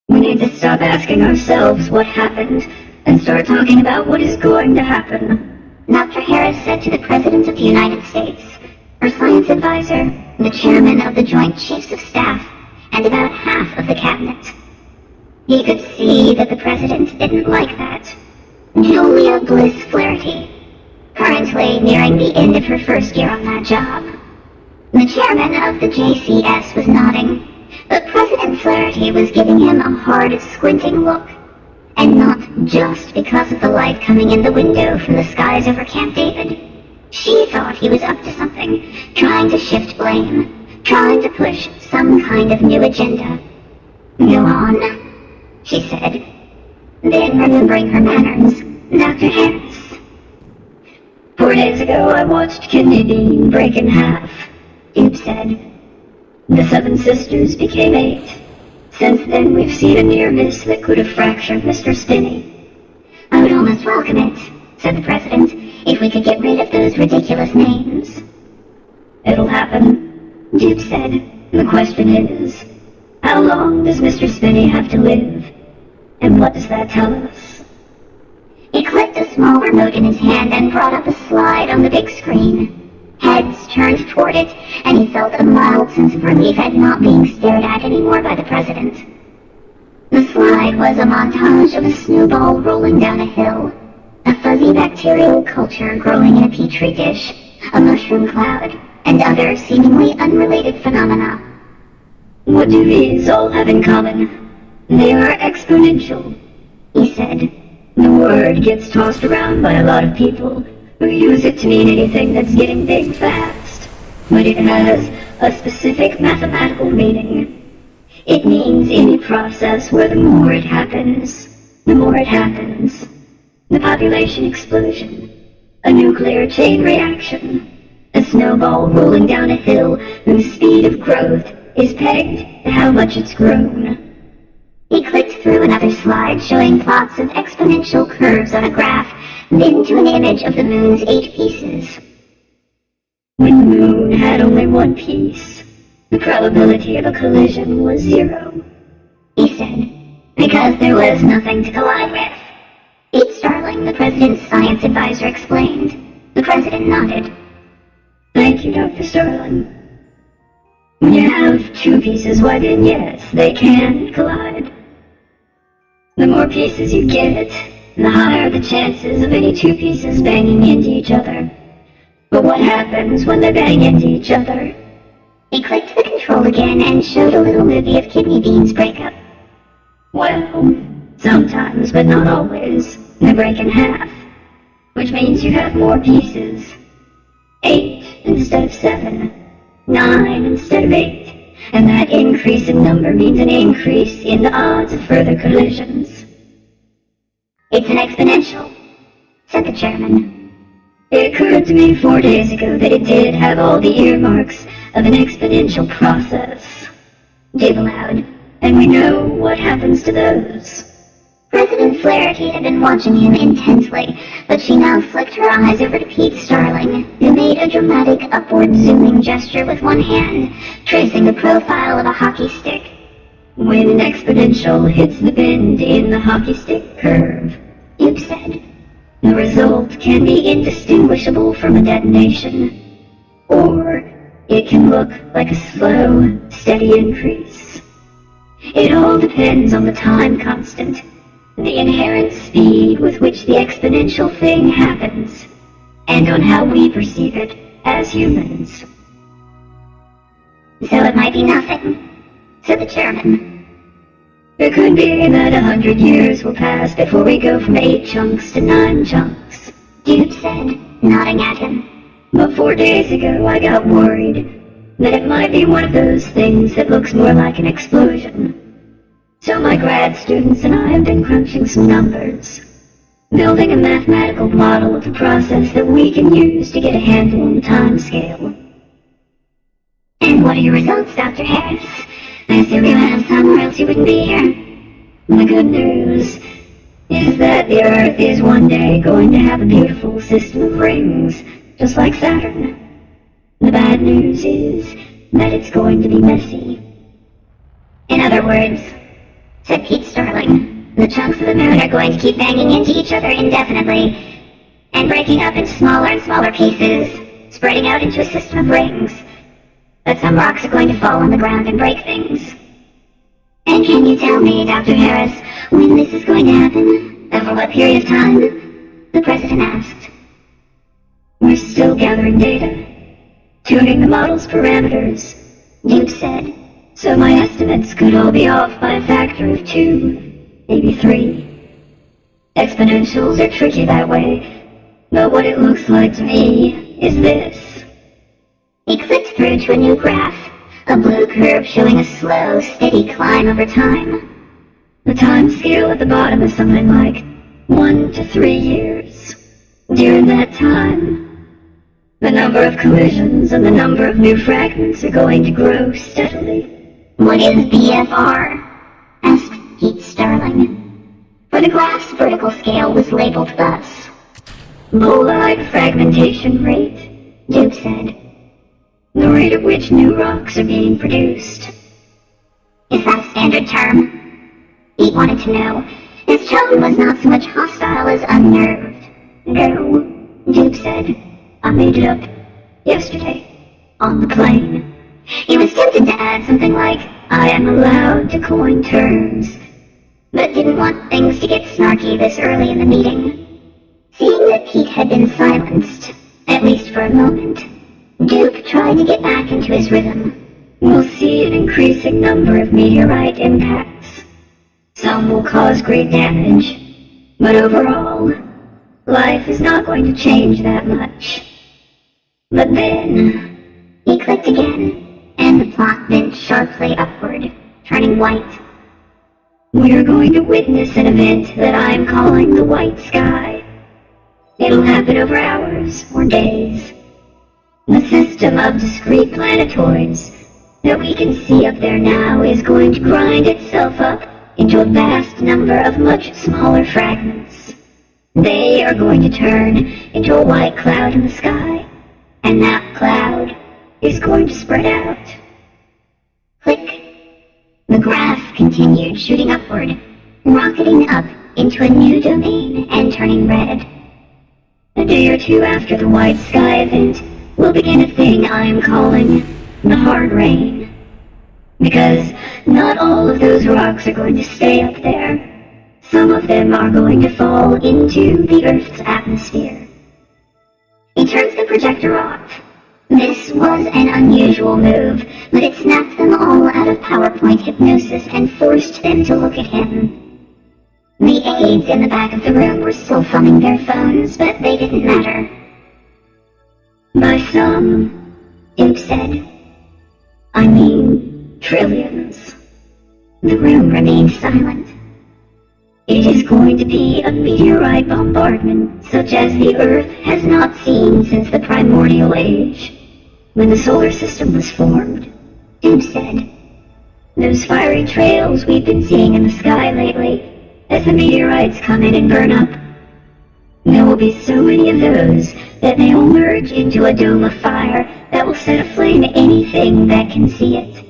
We need to stop asking ourselves what happened and start talking about what is going to happen, Dr. Harris said to the President of the United States, her science advisor, the chairman of the Joint Chiefs of Staff, and about half of the cabinet. He could see that the President didn't like that. Julia Bliss Flaherty, currently nearing the end of her first year on that job. The chairman of the JCS was nodding, but President Flaherty was giving him a hard, squinting look. And not just because of the light coming in the window from the skies over Camp David. She thought he was up to something, trying to shift blame, trying to push some kind of new agenda. "Go on," she said. Then, remembering her manners, Dr. Harris. "4 days ago I watched Kidney Bean break in half," Doob said. "The 7 sisters became 8. Since then, we've seen a near miss that could have fractured Mr. Spinney." "I would almost welcome it," said the President, "if we could get rid of those ridiculous names." "It'll happen," Doob said. "The question is, how long does Mr. Spinney have to live? And what does that tell us?" He clicked a small remote in his hand and brought up a slide on the big screen. Heads turned toward it, and he felt a mild sense of relief at not being stared at anymore by the President. The slide was a montage of a snowball rolling down a hill, a fuzzy bacterial culture growing in a petri dish, a mushroom cloud, and other seemingly unrelated phenomena. "What do these all have in common? They are exponential," he said. "The word gets tossed around by a lot of people who use it to mean anything that's getting big fast, but it has a specific mathematical meaning. It means any process where the more it happens, the more it happens. The population explosion, a nuclear chain reaction, a snowball rolling down a hill whose speed of growth is pegged to how much it's grown." He clicked through another slide showing plots of exponential curves on a graph, then to an image of the moon's 8 pieces. "When the moon had only 1 piece, the probability of a collision was 0, he said, "because there was nothing to collide with." Pete Starling, the President's science advisor, explained. The President nodded. "Thank you, Dr. Starling. When you have 2 pieces, why then yes, they can collide. The more pieces you get, the higher the chances of any 2 pieces banging into each other. But what happens when they bang into each other? He clicked the control again and showed a little movie of kidney beans break up. Well, sometimes, but not always, they break in half, which means you have more pieces. 8 instead of 7, 9 instead of 8, and that increase in number means an increase in the odds of further collisions. It's an exponential, said the chairman. It occurred to me 4 days ago that it did have all the earmarks of an exponential process. Dave allowed, and we know what happens to those. President Flaherty had been watching him intensely, but she now flicked her eyes over to Pete Starling, who made a dramatic upward zooming gesture with one hand, tracing the profile of a hockey stick. When an exponential hits the bend in the hockey stick curve, Duke said, the result can be indistinguishable from a detonation, or it can look like a slow, steady increase. It all depends on the time constant, the inherent speed with which the exponential thing happens, and on how we perceive it as humans. So it might be nothing, said the chairman. It could be that 100 years will pass before we go from 8 chunks to 9 chunks, Dude said, nodding at him. But 4 days ago I got worried that it might be one of those things that looks more like an explosion. So my grad students and I have been crunching some numbers, building a mathematical model of the process that we can use to get a handle on the time scale. And what are your results, Dr. Harris? I assume you have some or else you wouldn't be here. The good news is that the Earth is one day going to have a beautiful system of rings, just like Saturn. The bad news is that it's going to be messy. In other words, said Pete Starling, the chunks of the moon are going to keep banging into each other indefinitely, and breaking up into smaller and smaller pieces, spreading out into a system of rings. But some rocks are going to fall on the ground and break things. And can you tell me, Dr. Harris, when this is going to happen? Over what period of time? The president asked. We're still gathering data, tuning the model's parameters, Duke said. So my estimates could all be off by a factor of 2, maybe 3. Exponentials are tricky that way, but what it looks like to me is this. He clicked through to a new graph, a blue curve showing a slow, steady climb over time. The time scale at the bottom is something like 1 to 3 years. During that time, the number of collisions and the number of new fragments are going to grow steadily. What is BFR? Asked Pete Starling. For the graph's vertical scale was labeled thus. Bolide fragmentation rate, Duke said. The rate at which new rocks are being produced. Is that a standard term? Pete wanted to know. His tone was not so much hostile as unnerved. No, Duke said. I made it up yesterday, on the plane. He was tempted to add something like, I am allowed to coin terms, but didn't want things to get snarky this early in the meeting. Seeing that Pete had been silenced, at least for a moment, Duke tried to get back into his rhythm. We'll see an increasing number of meteorite impacts. Some will cause great damage, but overall, life is not going to change that much. But then, he clicked again, and the plot bent sharply upward, turning white. We're going to witness an event that I'm calling the white sky. It'll happen over hours or days. The system of discrete planetoids that we can see up there now is going to grind itself up into a vast number of much smaller fragments. They are going to turn into a white cloud in the sky, and that cloud is going to spread out. Click. The graph continued shooting upward, rocketing up into a new domain and turning red. A day or two after the white sky event, we'll begin a thing I'm calling the hard rain. Because not all of those rocks are going to stay up there. Some of them are going to fall into the Earth's atmosphere. He turns the projector off. This was an unusual move, but it snapped them all out of PowerPoint hypnosis and forced them to look at him. The aides in the back of the room were still thumbing their phones, but they didn't matter. By some, Duke said. I mean, trillions. The room remained silent. It is going to be a meteorite bombardment such as the Earth has not seen since the primordial age, when the solar system was formed, Duke said. Those fiery trails we've been seeing in the sky lately, as the meteorites come in and burn up. There will be so many of those that they will merge into a dome of fire that will set aflame anything that can see it.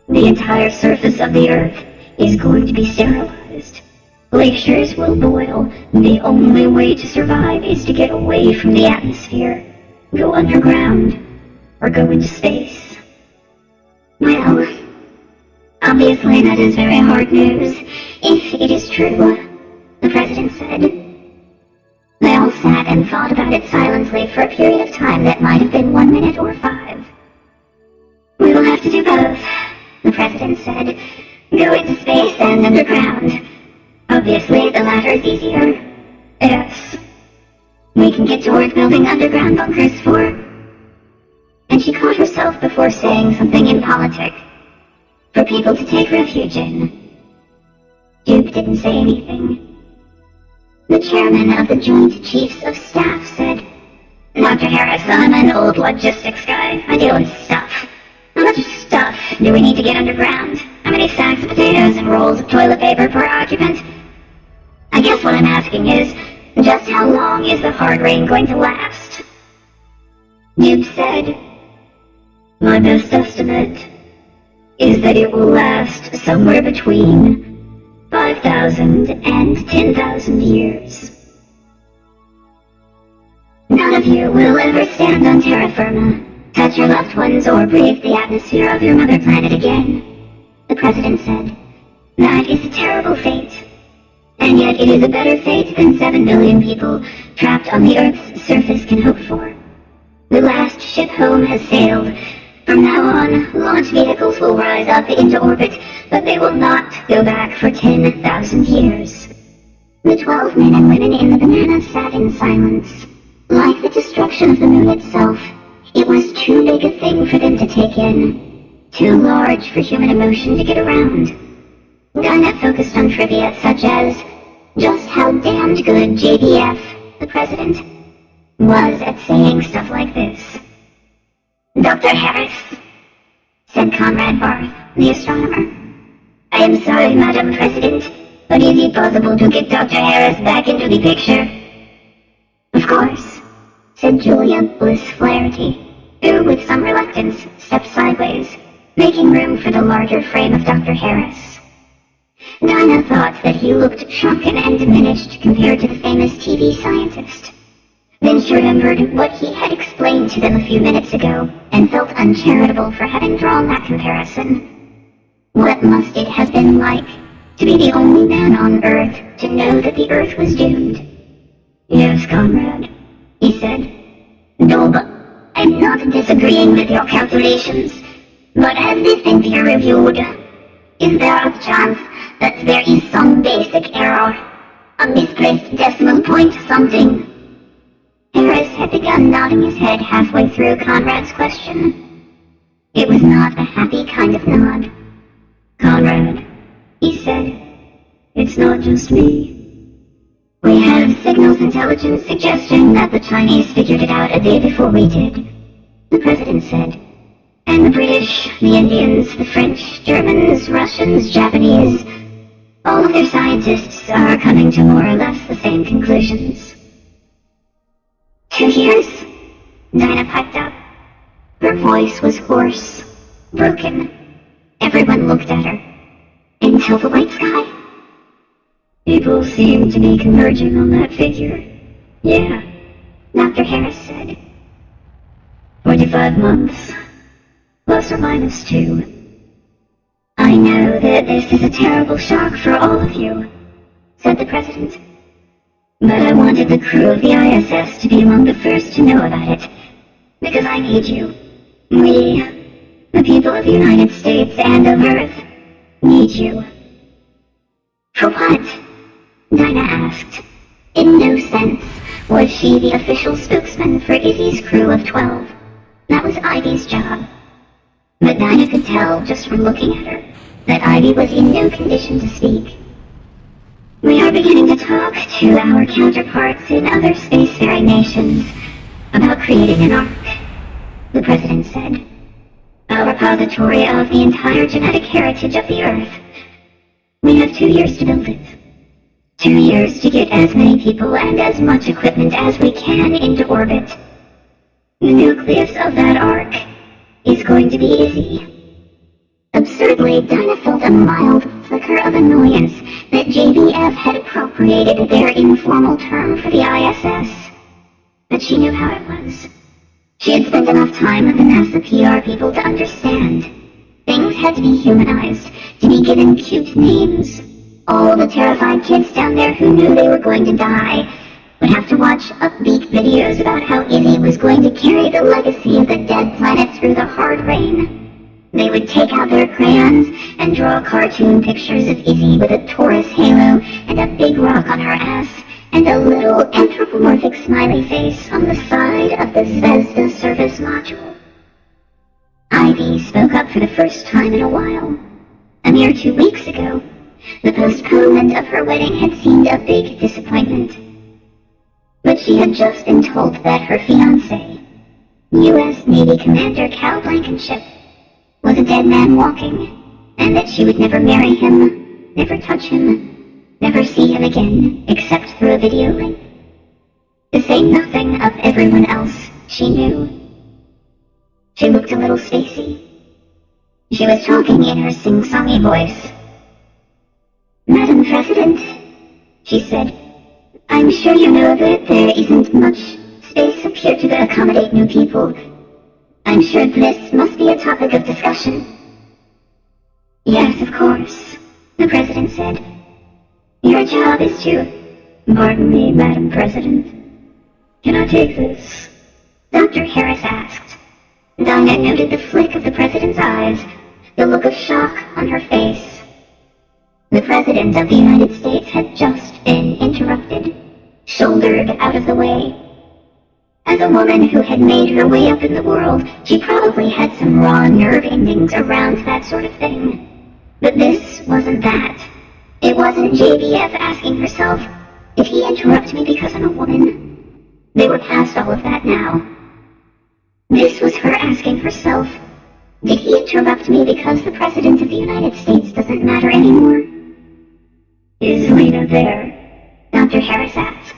The entire surface of the Earth is going to be sterilized. Glaciers will boil. The only way to survive is to get away from the atmosphere, go underground, or go into space. Well, obviously that is very hard news, if it is true, the president said. They all sat and thought about it silently for a period of time that might have been 1 minute or 5. We will have to do both, the president said. Go into space and underground. Obviously, the latter is easier. Yes. We can get to work building underground bunkers for... And she caught herself before saying something impolitic. For people to take refuge in. Duke didn't say anything. The chairman of the Joint Chiefs of Staff said, Dr. Harris, I'm an old logistics guy. I deal in stuff. How much stuff do we need to get underground? How many sacks of potatoes and rolls of toilet paper per occupant? I guess what I'm asking is, just how long is the hard rain going to last? Duke said, my best estimate is that it will last somewhere between 5,000 and 10,000 years. None of you will ever stand on terra firma, touch your loved ones, or breathe the atmosphere of your mother planet again, the president said. That is a terrible fate. And yet it is a better fate than 7 billion people trapped on the Earth's surface can hope for. The last ship home has sailed. From now on, launch vehicles will rise up into orbit, but they will not go back for 10,000 years. The 12 men and women in the banana sat in silence. Like the destruction of the moon itself, it was too big a thing for them to take in. Too large for human emotion to get around. Dinah focused on trivia such as just how damned good JDF, the president, was at saying stuff like this. Dr. Harris, said Comrade Barth, the astronomer. I am sorry, Madam President, but is it possible to get Dr. Harris back into the picture? Of course, said Julia Bliss Flaherty, who, with some reluctance, stepped sideways, making room for the larger frame of Dr. Harris. Dinah thought that he looked shrunken and diminished compared to the famous TV scientist. Then she remembered what he had explained to them a few minutes ago, and felt uncharitable for having drawn that comparison. What must it have been like to be the only man on Earth to know that the Earth was doomed? Yes, comrade, he said. Dob, I'm not disagreeing with your calculations, but has this been peer-reviewed? Is there a chance that there is some basic error? A misplaced decimal point something? Harris had begun nodding his head halfway through Conrad's question. It was not a happy kind of nod. Conrad, he said, it's not just me. We have signals intelligence suggesting that the Chinese figured it out a day before we did, the president said. And the British, the Indians, the French, Germans, Russians, Japanese, all of their scientists are coming to more or less the same conclusions. 2 years? Dinah piped up. Her voice was hoarse, broken. Everyone looked at her. Until the white sky? People seem to be converging on that figure. Yeah, Dr. Harris said. 45 months, plus or minus 2. I know that this is a terrible shock for all of you, said the president. But I wanted the crew of the ISS to be among the first to know about it, because I need you. We, the people of the United States and of Earth, need you. For what? Dinah asked. In no sense was she the official spokesman for Izzy's crew of 12. That was Ivy's job. But Dinah could tell, just from looking at her, that Ivy was in no condition to speak. We are beginning to talk to our counterparts in other spacefaring nations about creating an Ark, the President said. A repository of the entire genetic heritage of the Earth. We have 2 years to build it. 2 years to get as many people and as much equipment as we can into orbit. The nucleus of that Ark is going to be Izzy. Absurdly, Dinah felt a mild flicker of annoyance that JBF had appropriated their informal term for the ISS. But she knew how it was. She had spent enough time with the NASA PR people to understand. Things had to be humanized, to be given cute names. All the terrified kids down there who knew they were going to die would have to watch upbeat videos about how Izzy was going to carry the legacy of the dead planet through the hard rain. They would take out their crayons and draw cartoon pictures of Izzy with a Taurus halo and a big rock on her ass and a little anthropomorphic smiley face on the side of the Zvezda service module. Ivy spoke up for the first time in a while. A mere 2 weeks ago, the postponement of her wedding had seemed a big disappointment. But she had just been told that her fiancé, U.S. Navy Commander Cal Blankenship, was a dead man walking, and that she would never marry him, never touch him, never see him again except through a video link. To say nothing of everyone else she knew. She looked a little spacey. She was talking in her sing-songy voice. Madam President, she said, I'm sure you know that there isn't much space up here to accommodate new people. I'm sure this must be a topic of discussion. Yes, of course, the President said. Your job is to... Pardon me, Madam President. Can I take this? Dr. Harris asked. Dinah noted the flick of the President's eyes, the look of shock on her face. The President of the United States had just been interrupted, shouldered out of the way. As a woman who had made her way up in the world, she probably had some raw nerve endings around that sort of thing. But this wasn't that. It wasn't JBF asking herself, did he interrupt me because I'm a woman? They were past all of that now. This was her asking herself, did he interrupt me because the President of the United States doesn't matter anymore? Is Lena there? Dr. Harris asked.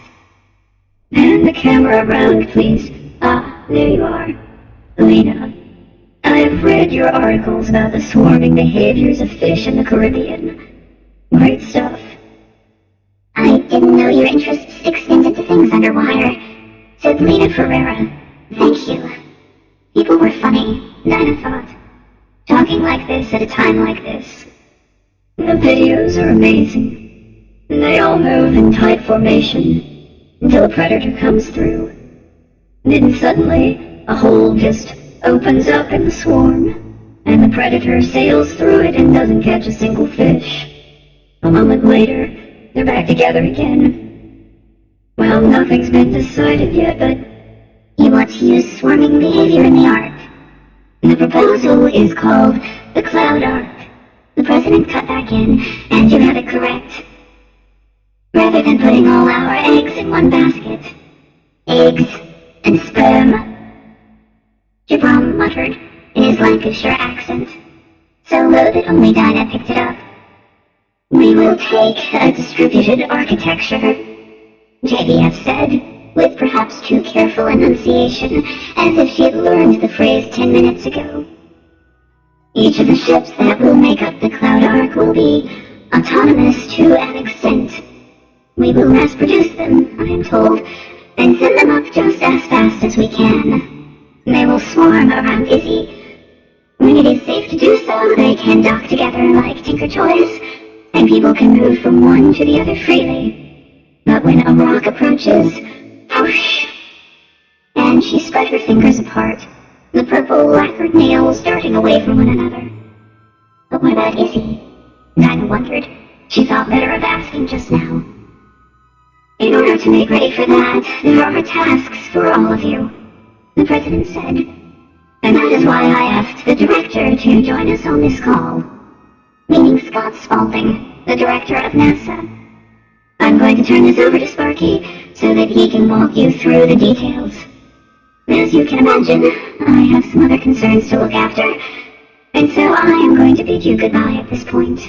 Pan the camera around, please. Ah, there you are. Lena, I've read your articles about the swarming behaviors of fish in the Caribbean. Great stuff. I didn't know your interests extended to things underwater, said Lena Ferreira. Thank you. People were funny, Dinah thought. Talking like this at a time like this. The videos are amazing. They all move in tight formation until a predator comes through. Then suddenly, a hole just opens up in the swarm, and the predator sails through it and doesn't catch a single fish. A moment later, they're back together again. Well, nothing's been decided yet, but... You want to use swarming behavior in the Ark? The proposal is called the Cloud Ark. The President cut back in, and you have it correct. Rather than putting all our eggs in one basket. Eggs and sperm. Jabram muttered in his Lancashire accent, so low that only Dinah picked it up. We will take a distributed architecture, JBF said, with perhaps too careful enunciation, as if she had learned the phrase 10 minutes ago. Each of the ships that will make up the Cloud Ark will be autonomous to an extent. We will mass produce them, I am told, and send them up just as fast as we can. They will swarm around Izzy. When it is safe to do so, they can dock together like Tinker Toys, and people can move from one to the other freely. But when a rock approaches, whoosh, and she spread her fingers apart, the purple lacquered nails darting away from one another. But what about Izzy? Dinah wondered. She thought better of asking just now. In order to make ready for that, there are tasks for all of you, the president said. And that is why I asked the director to join us on this call. Meaning Scott Spaulding, the director of NASA. I'm going to turn this over to Sparky so that he can walk you through the details. As you can imagine, I have some other concerns to look after, and so I am going to bid you goodbye at this point.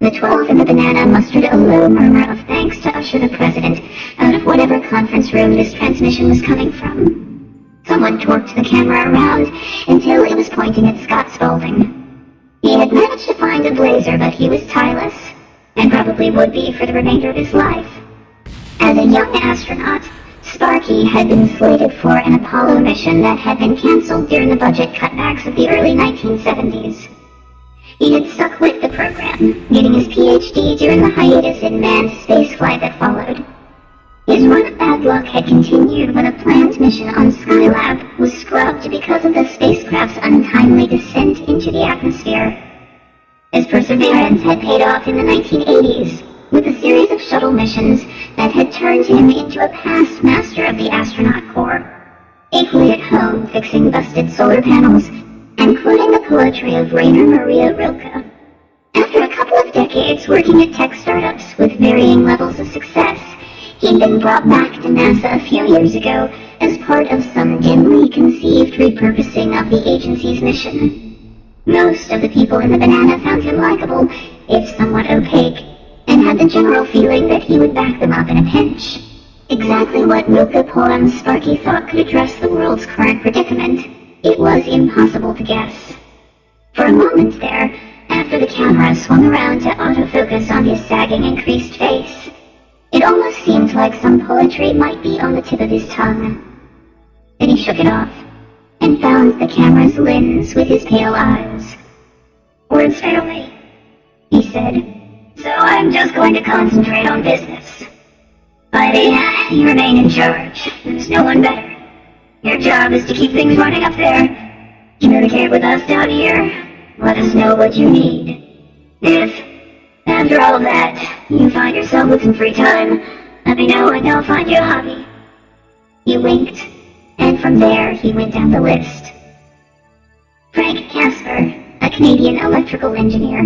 The 12 in the banana mustered a low murmur of thanks to usher the president out of whatever conference room this transmission was coming from. Someone torqued the camera around until it was pointing at Scott Spaulding. He had managed to find a blazer, but he was tireless, and probably would be for the remainder of his life. As a young astronaut, Sparky had been slated for an Apollo mission that had been cancelled during the budget cutbacks of the early 1970s. He had stuck with the program, getting his PhD during the hiatus in manned spaceflight that followed. His run of bad luck had continued when a planned mission on Skylab was scrubbed because of the spacecraft's untimely descent into the atmosphere. His perseverance had paid off in the 1980s, with a series of shuttle missions that had turned him into a past master of the astronaut corps, equally at home fixing busted solar panels and quoting the poetry of Rainer Maria Rilke. After a couple of decades working at tech startups with varying levels of success, he'd been brought back to NASA a few years ago as part of some dimly conceived repurposing of the agency's mission. Most of the people in the banana found him likable, if somewhat opaque, and had the general feeling that he would back them up in a pinch. Exactly what Rilke poems Sparky thought could address the world's current predicament, it was impossible to guess. For a moment there, after the camera swung around to autofocus on his sagging and creased face, it almost seemed like some poetry might be on the tip of his tongue. Then he shook it off, and found the camera's lens with his pale eyes. Words fade away, he said. So I'm just going to concentrate on business. Ivy, you remain in charge. There's no one better. Your job is to keep things running up there. Communicate with us down here. Let us know what you need. If, after all of that, you find yourself with some free time, let me know and I'll find you a hobby. He winked, and from there he went down the list. Frank Casper, a Canadian electrical engineer,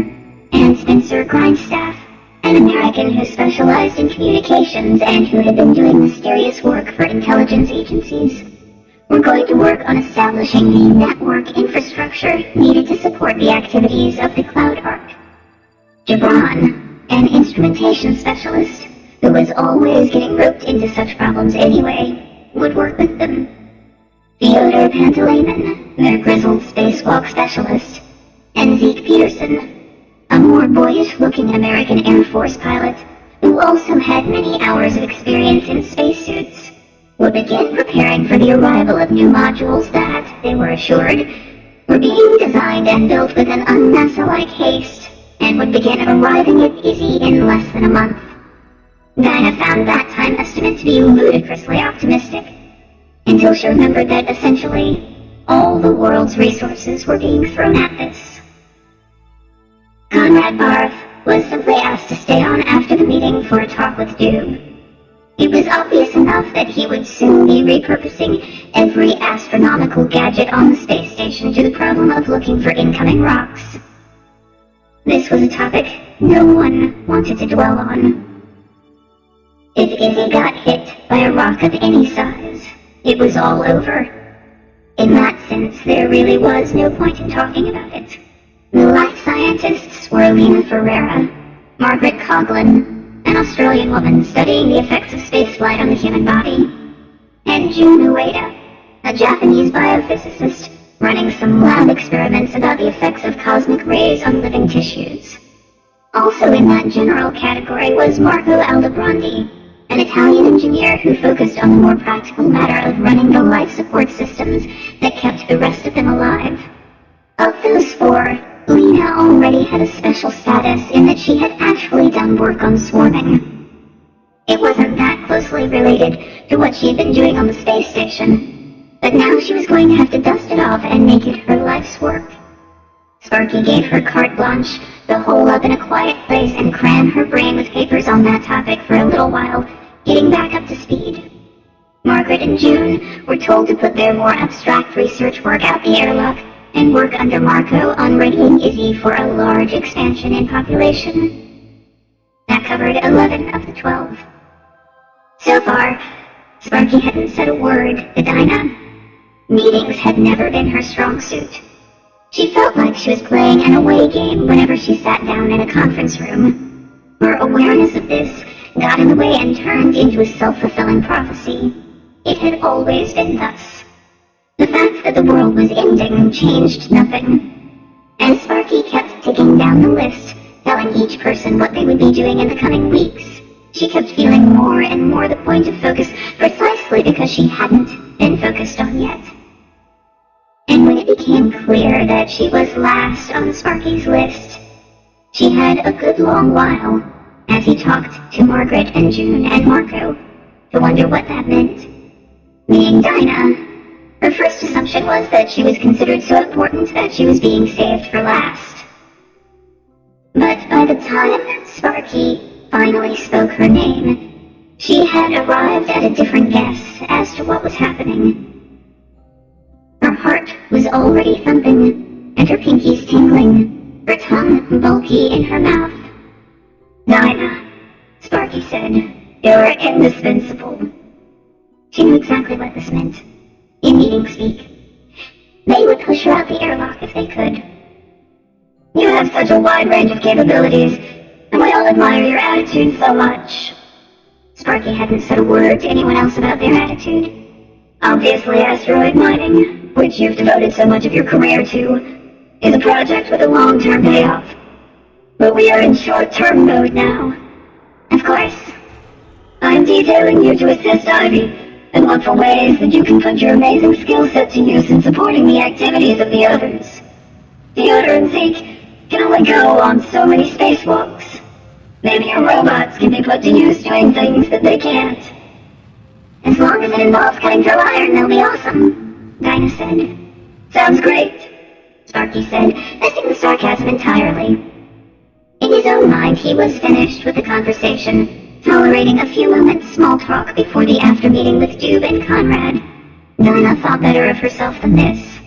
and Spencer Grindstaff, an American who specialized in communications and who had been doing mysterious work for intelligence agencies, were going to work on establishing the network infrastructure needed to support the activities of the Cloud Ark. Gibran, an instrumentation specialist, who was always getting roped into such problems anyway, would work with them. Fyodor Panteleimon, their grizzled spacewalk specialist, and Zeke Peterson, a more boyish-looking American Air Force pilot who also had many hours of experience in spacesuits, would begin preparing for the arrival of new modules that, they were assured, were being designed and built with an un-NASA-like haste, and would begin arriving at Izzy in less than a month. Dinah found that time estimate to be ludicrously optimistic, until she remembered that essentially all the world's resources were being thrown at this. Conrad Barth was simply asked to stay on after the meeting for a talk with Doob. It was obvious enough that he would soon be repurposing every astronomical gadget on the space station to the problem of looking for incoming rocks. This was a topic no one wanted to dwell on. If Izzy got hit by a rock of any size, it was all over. In that sense, there really was no point in talking about it. The life scientists were Lena Ferreira, Margaret Coughlin, an Australian woman studying the effects of spaceflight on the human body, and Jun Ueda, a Japanese biophysicist running some lab experiments about the effects of cosmic rays on living tissues. Also in that general category was Marco Aldobrandi, an Italian engineer who focused on the more practical matter of running the life support systems that kept the rest of them alive. Of those four, Lena already had a special status in that she had actually done work on swarming. It wasn't that closely related to what she'd been doing on the space station, but now she was going to have to dust it off and make it her life's work. Sparky gave her carte blanche to hole up in a quiet place and cram her brain with papers on that topic for a little while, getting back up to speed. Margaret and June were told to put their more abstract research work out the airlock and work under Marco on readying Izzy for a large expansion in population. That covered 11 of the 12. So far, Sparky hadn't said a word to Dinah. Meetings had never been her strong suit. She felt like she was playing an away game whenever she sat down in a conference room. Her awareness of this got in the way and turned into a self-fulfilling prophecy. It had always been thus. The fact that the world was ending changed nothing. As Sparky kept ticking down the list, telling each person what they would be doing in the coming weeks, she kept feeling more and more the point of focus precisely because she hadn't been focused on yet. And when it became clear that she was last on Sparky's list, she had a good long while, as he talked to Margaret and June and Marco, to wonder what that meant. Meeting Dinah, her first assumption was that she was considered so important that she was being saved for last. But by the time Sparky finally spoke her name, she had arrived at a different guess as to what was happening. Her heart was already thumping, and her pinkies tingling, her tongue bulky in her mouth. "Dinah," Sparky said, "you're indispensable." She knew exactly what this meant. In meeting speak, they would push her out the airlock if they could. "You have such a wide range of capabilities, and we all admire your attitude so much." Sparky hadn't said a word to anyone else about their attitude. "Obviously, asteroid mining, which you've devoted so much of your career to, is a project with a long-term payoff. But we are in short-term mode now. Of course, I am detailing you to assist Ivy and look for ways that you can put your amazing skill set to use in supporting the activities of the others. Theodore and Zeke can only go on so many spacewalks. Maybe your robots can be put to use doing things that they can't." "As long as it involves cutting through iron, they'll be awesome," Dinah said. "Sounds great," Sparky said, missing the sarcasm entirely. In his own mind, he was finished with the conversation, tolerating a few moments small talk before the after-meeting with Dube and Conrad. Dinah thought better of herself than this.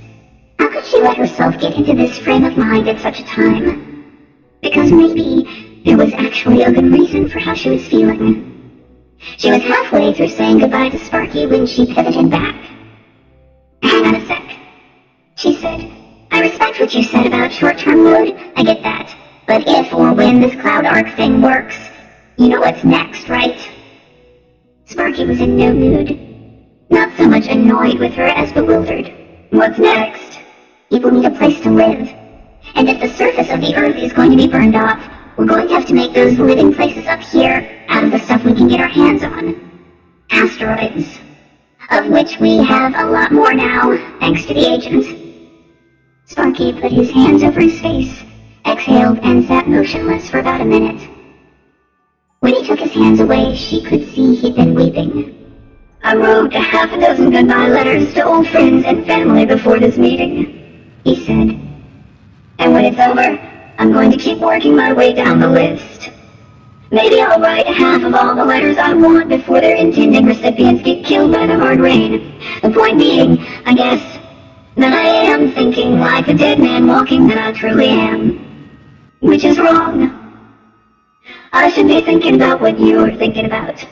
How could she let herself get into this frame of mind at such a time? Because maybe there was actually a good reason for how she was feeling. She was halfway through saying goodbye to Sparky when she pivoted back. "Hang on a sec," she said. "I respect what you said about short-term mode, I get that. But if or when this cloud arc thing works, you know what's next, right?" Sparky was in no mood. Not so much annoyed with her as bewildered. "What's next?" "People need a place to live. And if the surface of the Earth is going to be burned off, we're going to have to make those living places up here out of the stuff we can get our hands on. Asteroids. Of which we have a lot more now, thanks to the agent." Sparky put his hands over his face, exhaled, and sat motionless for about a minute. When he took his hands away, she could see he'd been weeping. "I wrote a half a dozen goodbye letters to old friends and family before this meeting," he said. "And when it's over, I'm going to keep working my way down the list. Maybe I'll write half of all the letters I want before their intended recipients get killed by the hard rain. The point being, I guess, that I am thinking like a dead man walking that I truly am. Which is wrong. I should be thinking about what you're thinking about.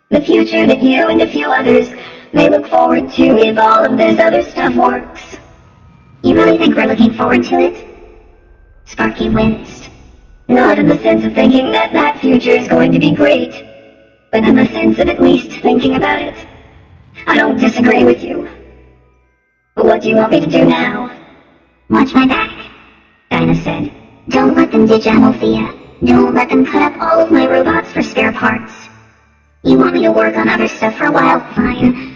The future that you and a few others may look forward to if all of this other stuff works." "You really think we're looking forward to it?" Sparky winced. "Not in the sense of thinking that that future is going to be great, but in the sense of at least thinking about it. I don't disagree with you. But what do you want me to do now?" "Watch my back," Dinah said. "Don't let them ditch Amalthea. Don't let them cut up all of my robots for spare parts. You want me to work on other stuff for a while? Fine.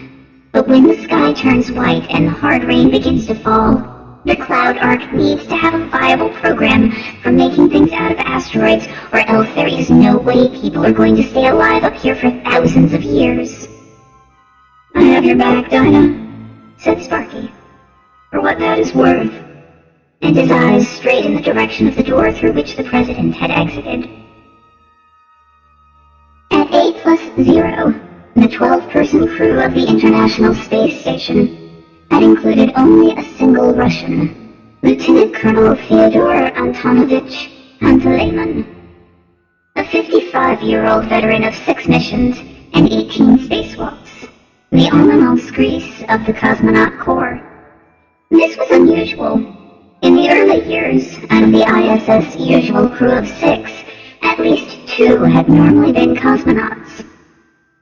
But when the sky turns white and the hard rain begins to fall, The Cloud Ark needs to have a viable program for making things out of asteroids, or else there is no way people are going to stay alive up here for thousands of years. I have your back, Dinah, said Sparky, for what that is worth, and his eyes strayed in the direction of the door through which the President had exited. At 8+0, the 12-person crew of the International Space Station had included only a single Russian, Lieutenant Colonel Fyodor Antonovich Panteleimon, a 55-year-old veteran of 6 missions and 18 spacewalks, the alma gris of the Cosmonaut Corps. This was unusual. In the early years, out of the ISS' usual crew of 6, at least 2 had normally been cosmonauts.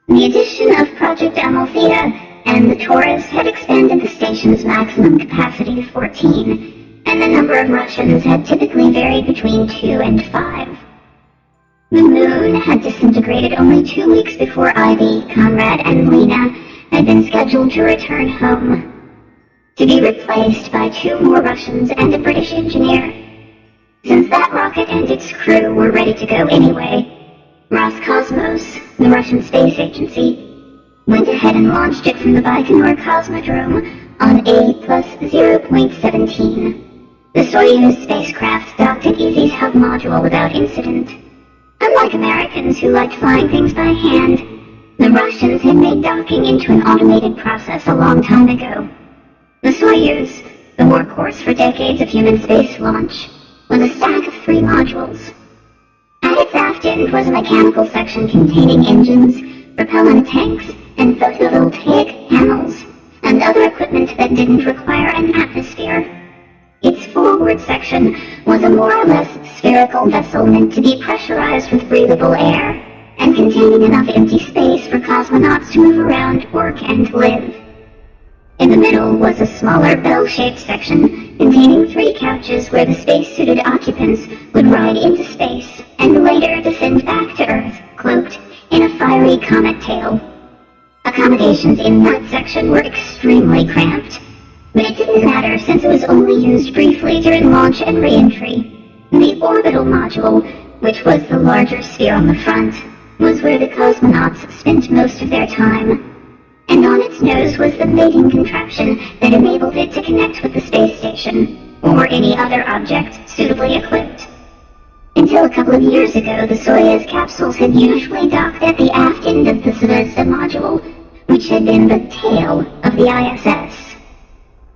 The addition of Project Amalthea and the Taurus had expanded the station's maximum capacity to 14, and the number of Russians had typically varied between 2 and 5. The moon had disintegrated only 2 weeks before Ivy, Conrad, and Lena had been scheduled to return home, to be replaced by 2 more Russians and a British engineer. Since that rocket and its crew were ready to go anyway, Roscosmos, the Russian space agency, went ahead and launched it from the Baikonur Cosmodrome on A+0.17. The Soyuz spacecraft docked at EASY's hub module without incident. Unlike Americans who liked flying things by hand, the Russians had made docking into an automated process a long time ago. The Soyuz, the workhorse for decades of human space launch, was a stack of 3 modules. At its aft end was a mechanical section containing engines, propellant tanks, and photovoltaic panels, and other equipment that didn't require an atmosphere. Its forward section was a more or less spherical vessel meant to be pressurized with breathable air, and containing enough empty space for cosmonauts to move around, work, and live. In the middle was a smaller bell-shaped section containing 3 couches where the space-suited occupants would ride into space and later descend back to Earth, cloaked in a fiery comet tail. Accommodations in that section were extremely cramped, but it didn't matter since it was only used briefly during launch and re-entry. The orbital module, which was the larger sphere on the front, was where the cosmonauts spent most of their time, and on its nose was the mating contraption that enabled it to connect with the space station, or any other object suitably equipped. Until a couple of years ago, the Soyuz capsules had usually docked at the aft end of the Zvezda module, which had been the tail of the ISS.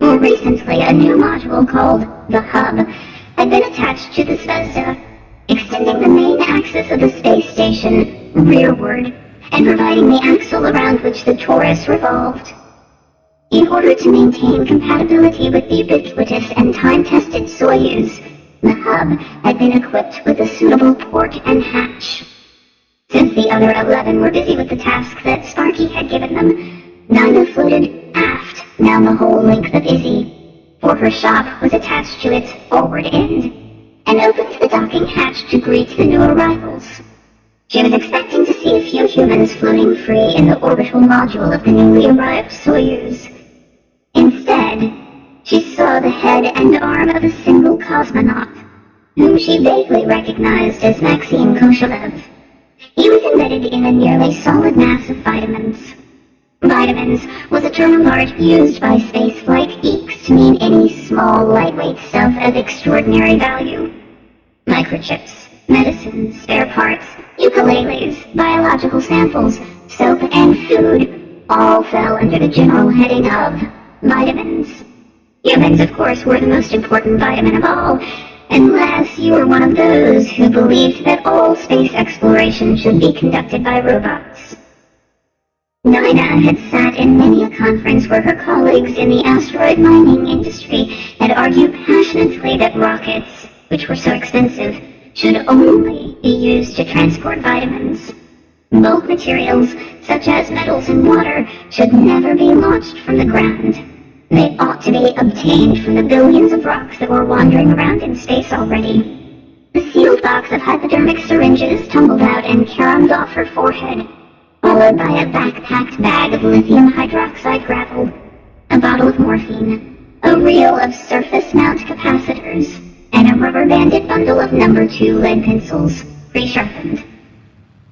More recently, a new module called the Hub had been attached to the Zvezda, extending the main axis of the space station rearward and providing the axle around which the Taurus revolved. In order to maintain compatibility with the ubiquitous and time-tested Soyuz, the hub had been equipped with a suitable port and hatch. Since the other 11 were busy with the task that Sparky had given them, Dinah floated aft down the whole length of Izzy, for her shop was attached to its forward end, and opened the docking hatch to greet the new arrivals. She was expecting to see a few humans floating free in the orbital module of the newly arrived Soyuz. Instead, she saw the head and arm of a single cosmonaut, whom she vaguely recognized as Maxim Koshylev. He was embedded in a nearly solid mass of vitamins. Vitamins was a term of art used by spaceflight geeks to mean any small, lightweight stuff of extraordinary value. Microchips, medicines, spare parts, ukuleles, biological samples, soap, and food all fell under the general heading of vitamins. Humans, of course, were the most important vitamin of all, unless you were one of those who believed that all space exploration should be conducted by robots. Dinah had sat in many a conference where her colleagues in the asteroid mining industry had argued passionately that rockets, which were so expensive, should only be used to transport vitamins. Bulk materials, such as metals and water, should never be launched from the ground. They ought to be obtained from the billions of rocks that were wandering around in space already. The sealed box of hypodermic syringes tumbled out and caromed off her forehead, followed by a backpacked bag of lithium hydroxide gravel, a bottle of morphine, a reel of surface mount capacitors, and a rubber-banded bundle of number 2 lead pencils, pre-sharpened.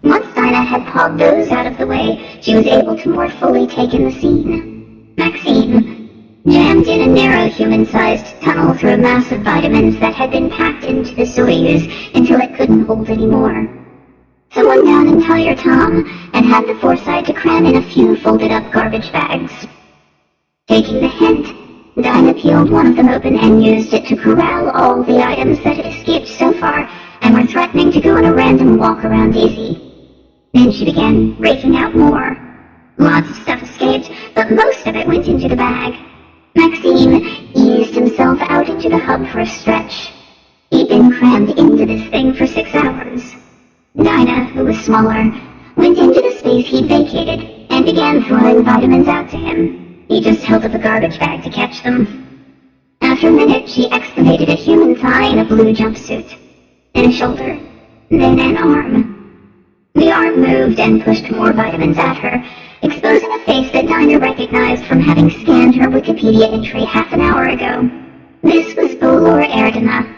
Once Dinah had pawed those out of the way, she was able to more fully take in the scene. Maxine, jammed in a narrow human-sized tunnel through a mass of vitamins that had been packed into the Soyuz until it couldn't hold anymore. Someone down in Tire Tom and had the foresight to cram in a few folded-up garbage bags. Taking the hint, Dinah peeled one of them open and used it to corral all the items that had escaped so far and were threatening to go on a random walk around easy. Then she began raking out more. Lots of stuff escaped, but most of it went into the bag. Maxine eased himself out into the hub for a stretch. He'd been crammed into this thing for 6 hours. Dinah, who was smaller, went into the space he'd vacated and began throwing vitamins out to him. He just held up a garbage bag to catch them. After a minute, she excavated a human thigh in a blue jumpsuit, then a shoulder, then an arm. The arm moved and pushed more vitamins at her, exposing a face that Dinah recognized from having scanned her Wikipedia entry half an hour ago. This was Bolor Erdena,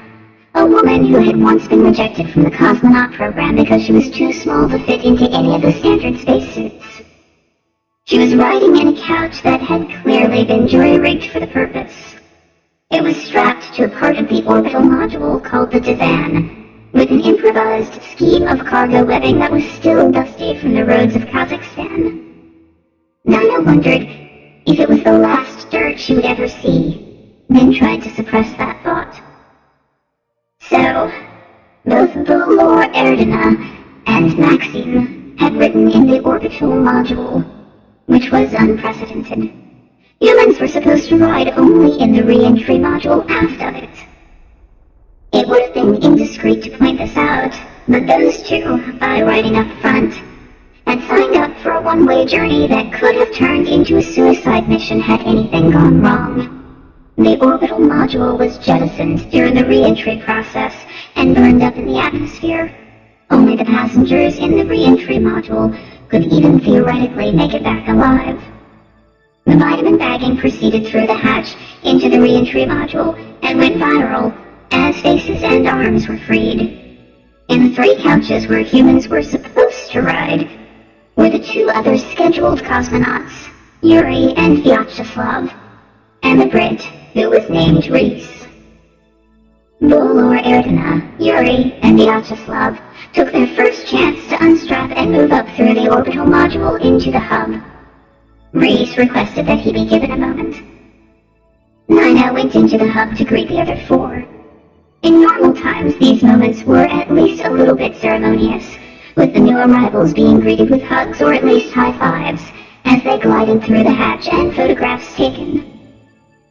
a woman who had once been rejected from the cosmonaut program because she was too small to fit into any of the standard spacesuits. She was riding in a couch that had clearly been jury-rigged for the purpose. It was strapped to a part of the orbital module called the divan, with an improvised scheme of cargo webbing that was still dusty from the roads of Kazakhstan. Dinah wondered if it was the last dirt she would ever see, then tried to suppress that thought. So, both Bolor Erdena and Maxine had ridden in the orbital module, which was unprecedented. Humans were supposed to ride only in the re-entry module aft of it. It would have been indiscreet to point this out, but those two, by riding up front, had signed up for a one-way journey that could have turned into a suicide mission had anything gone wrong. The orbital module was jettisoned during the re-entry process and burned up in the atmosphere. Only the passengers in the re-entry module could even theoretically make it back alive. The vitamin bagging proceeded through the hatch into the re-entry module and went viral as faces and arms were freed. In the 3 couches where humans were supposed to ride were the 2 other scheduled cosmonauts, Yuri and Vyacheslav, and the Brit, who was named Reese. Bolor Erdena, Yuri, and Vyacheslav took their first chance to unstrap and move up through the orbital module into the hub. Reese requested that he be given a moment. Dinah went into the hub to greet the other 4. In normal times, these moments were at least a little bit ceremonious, with the new arrivals being greeted with hugs or at least high fives as they glided through the hatch and photographs taken.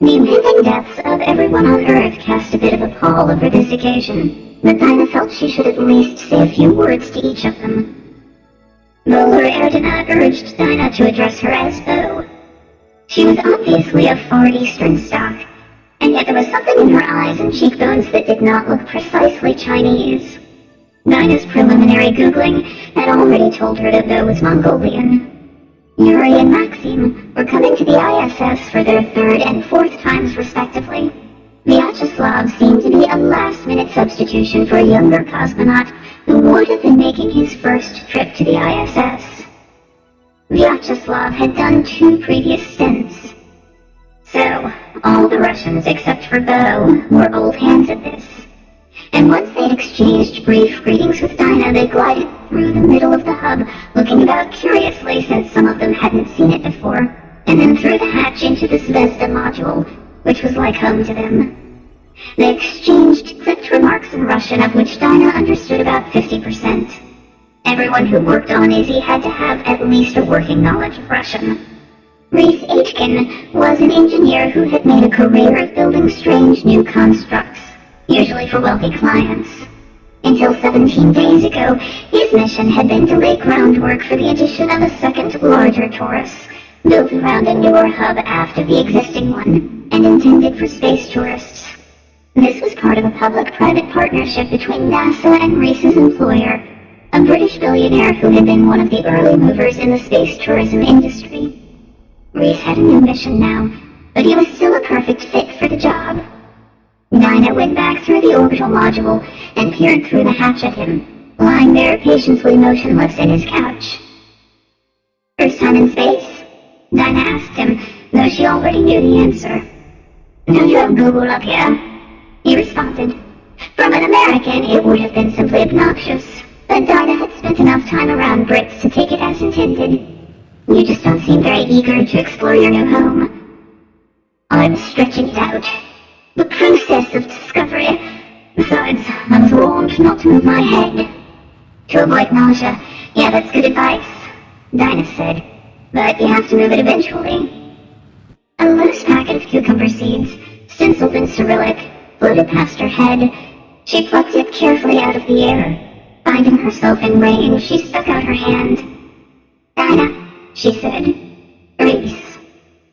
The impending deaths of everyone on Earth cast a bit of a pall over this occasion, but Dinah felt she should at least say a few words to each of them. Bolor Erdena urged Dinah to address her as Bo. She was obviously of Far Eastern stock, and yet there was something in her eyes and cheekbones that did not look precisely Chinese. Dinah's preliminary Googling had already told her that Bo was Mongolian. Yuri and Maxim were coming to the ISS for their 3rd and 4th times respectively. Vyacheslav seemed to be a last-minute substitution for a younger cosmonaut who would have been making his first trip to the ISS. Vyacheslav had done 2 previous stints. So, all the Russians except for Bo were old hands at this. And once they'd exchanged brief greetings with Dinah, they glided through the middle of the hub, looking about curiously since some of them hadn't seen it before, and then through the hatch into the Zvezda module, which was like home to them. They exchanged clipped remarks in Russian, of which Dinah understood about 50%. Everyone who worked on Izzy had to have at least a working knowledge of Russian. Reese Aitken was an engineer who had made a career of building strange new constructs, usually for wealthy clients. Until 17 days ago, his mission had been to lay groundwork for the addition of a second, larger Taurus, built around a newer hub aft of the existing one, and intended for space tourists. This was part of a public-private partnership between NASA and Reese's employer, a British billionaire who had been one of the early movers in the space tourism industry. Reese had a new mission now, but he was still a perfect fit for the job. Dinah went back through the orbital module and peered through the hatch at him, lying there patiently motionless in his couch. "First time in space?" Dinah asked him, though she already knew the answer. "Don't you have Google up here?" he responded. From an American, it would have been simply obnoxious, but Dinah had spent enough time around Brits to take it as intended. "You just don't seem very eager to explore your new home." "I'm stretching it out. The process of discovery. Besides, I was warned not to move my head." "To avoid nausea. Yeah, that's good advice," Dinah said. "But you have to move it eventually." A loose packet of cucumber seeds, stenciled in Cyrillic, floated past her head. She plucked it carefully out of the air. Finding herself in range, she stuck out her hand. "Dinah," she said. "Reese."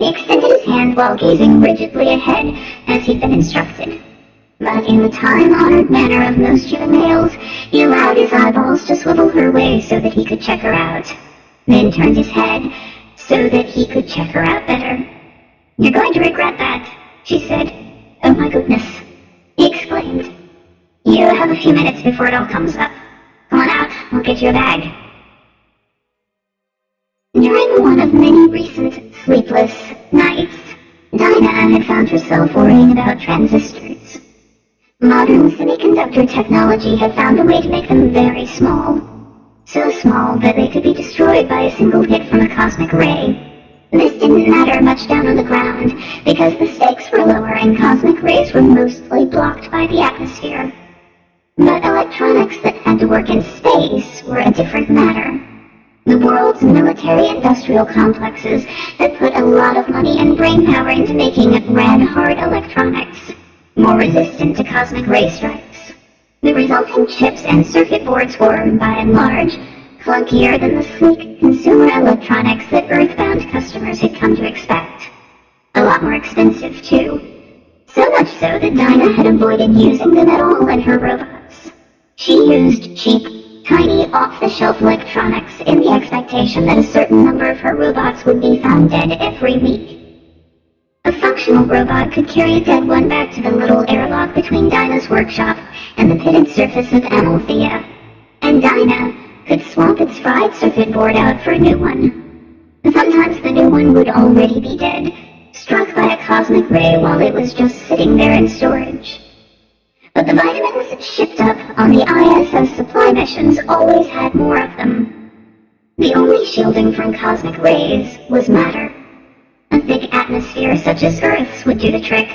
He extended his hand while gazing rigidly ahead as he'd been instructed. But in the time-honored manner of most human males, he allowed his eyeballs to swivel her way so that he could check her out, then turned his head so that he could check her out better. "You're going to regret that," she said. "Oh my goodness," he exclaimed. "You have a few minutes before it all comes up. Come on out, I'll get you a bag." During one of many recent sleepless nights, Dinah had found herself worrying about transistors. Modern semiconductor technology had found a way to make them very small. So small that they could be destroyed by a single hit from a cosmic ray. This didn't matter much down on the ground, because the stakes were lower and cosmic rays were mostly blocked by the atmosphere. But electronics that had to work in space were a different matter. The world's military-industrial complexes had put a lot of money and brainpower into making rad-hard electronics, more resistant to cosmic ray strikes. The resulting chips and circuit boards were, by and large, clunkier than the sleek consumer electronics that Earthbound customers had come to expect. A lot more expensive, too. So much so that Dinah had avoided using them at all in her robots. She used cheap, tiny, off-the-shelf electronics in the expectation that a certain number of her robots would be found dead every week. A functional robot could carry a dead one back to the little airlock between Dinah's workshop and the pitted surface of Amalthea, and Dinah could swap its fried circuit board out for a new one. Sometimes the new one would already be dead, struck by a cosmic ray while it was just sitting there in storage. But the vitamins shipped up on the ISS supply missions always had more of them. The only shielding from cosmic rays was matter. A thick atmosphere such as Earth's would do the trick,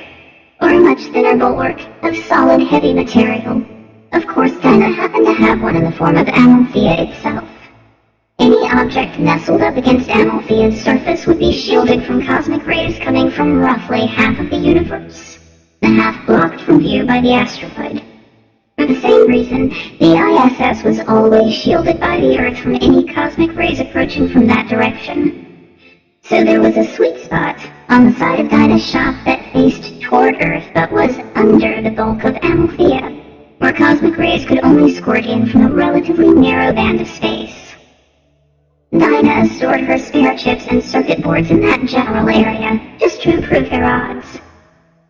or a much thinner bulwark of solid heavy material. Of course, Dinah happened to have one in the form of Amalthea itself. Any object nestled up against Amalthea's surface would be shielded from cosmic rays coming from roughly half of the universe, the half blocked from view by the asteroid. For the same reason, the ISS was always shielded by the Earth from any cosmic rays approaching from that direction. So there was a sweet spot on the side of Dinah's shop that faced toward Earth but was under the bulk of Amalthea, where cosmic rays could only squirt in from a relatively narrow band of space. Dinah stored her spare chips and circuit boards in that general area, just to improve their odds.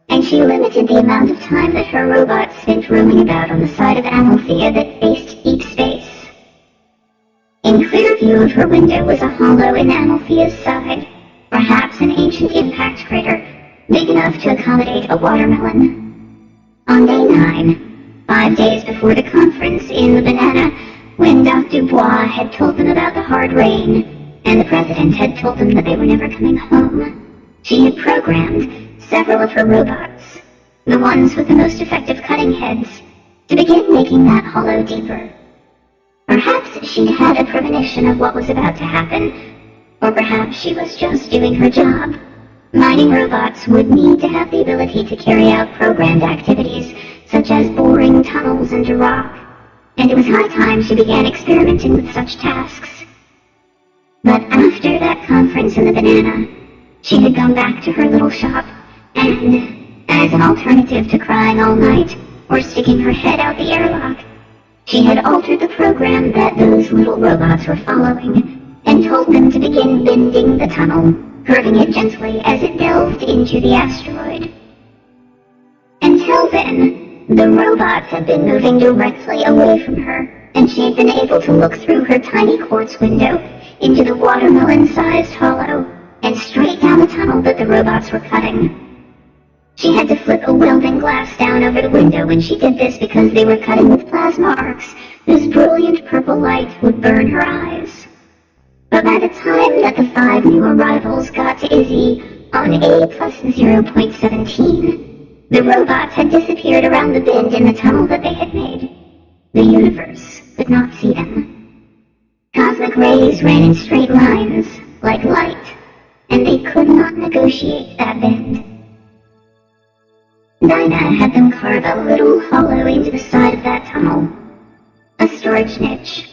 And she limited the amount of time that her robots spent roaming about on the side of Amalthea that faced deep space. In clear view of her window was a hollow in Amalthea's side, perhaps an ancient impact crater, big enough to accommodate a watermelon. On day 9, 5 days before the conference in the Banana, when Dr. Dubois had told them about the hard rain, and the President had told them that they were never coming home, she had programmed several of her robots, the ones with the most effective cutting heads, to begin making that hollow deeper. Perhaps she'd had a premonition of what was about to happen, or perhaps she was just doing her job. Mining robots would need to have the ability to carry out programmed activities, such as boring tunnels into rock, and it was high time she began experimenting with such tasks. But after that conference in the Banana, she had gone back to her little shop, and, as an alternative to crying all night, or sticking her head out the airlock, she had altered the program that those little robots were following, and told them to begin bending the tunnel, curving it gently as it delved into the asteroid. Until then, the robots had been moving directly away from her, and she had been able to look through her tiny quartz window into the watermelon-sized hollow and straight down the tunnel that the robots were cutting. She had to flip a welding glass down over the window when she did this because they were cutting with plasma arcs whose brilliant purple light would burn her eyes. But by the time that the 5 new arrivals got to Izzy on A plus 0.17, the robots had disappeared around the bend in the tunnel that they had made. The universe could not see them. Cosmic rays ran in straight lines, like light, and they could not negotiate that bend. Dinah had them carve a little hollow into the side of that tunnel, a storage niche.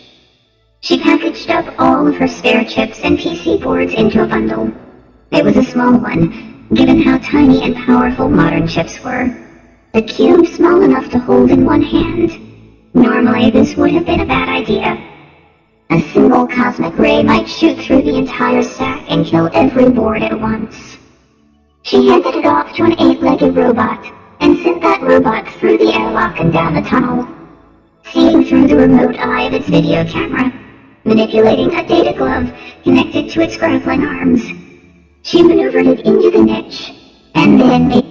She packaged up all of her spare chips and PC boards into a bundle. It was a small one, given how tiny and powerful modern chips were. The cube small enough to hold in one hand. Normally, this would have been a bad idea. A single cosmic ray might shoot through the entire sack and kill every board at once. She handed it off to an 8-legged robot, and sent that robot through the airlock and down the tunnel, seeing through the remote eye of its video camera, manipulating a data glove connected to its grappling arms. She maneuvered it into the niche, and then made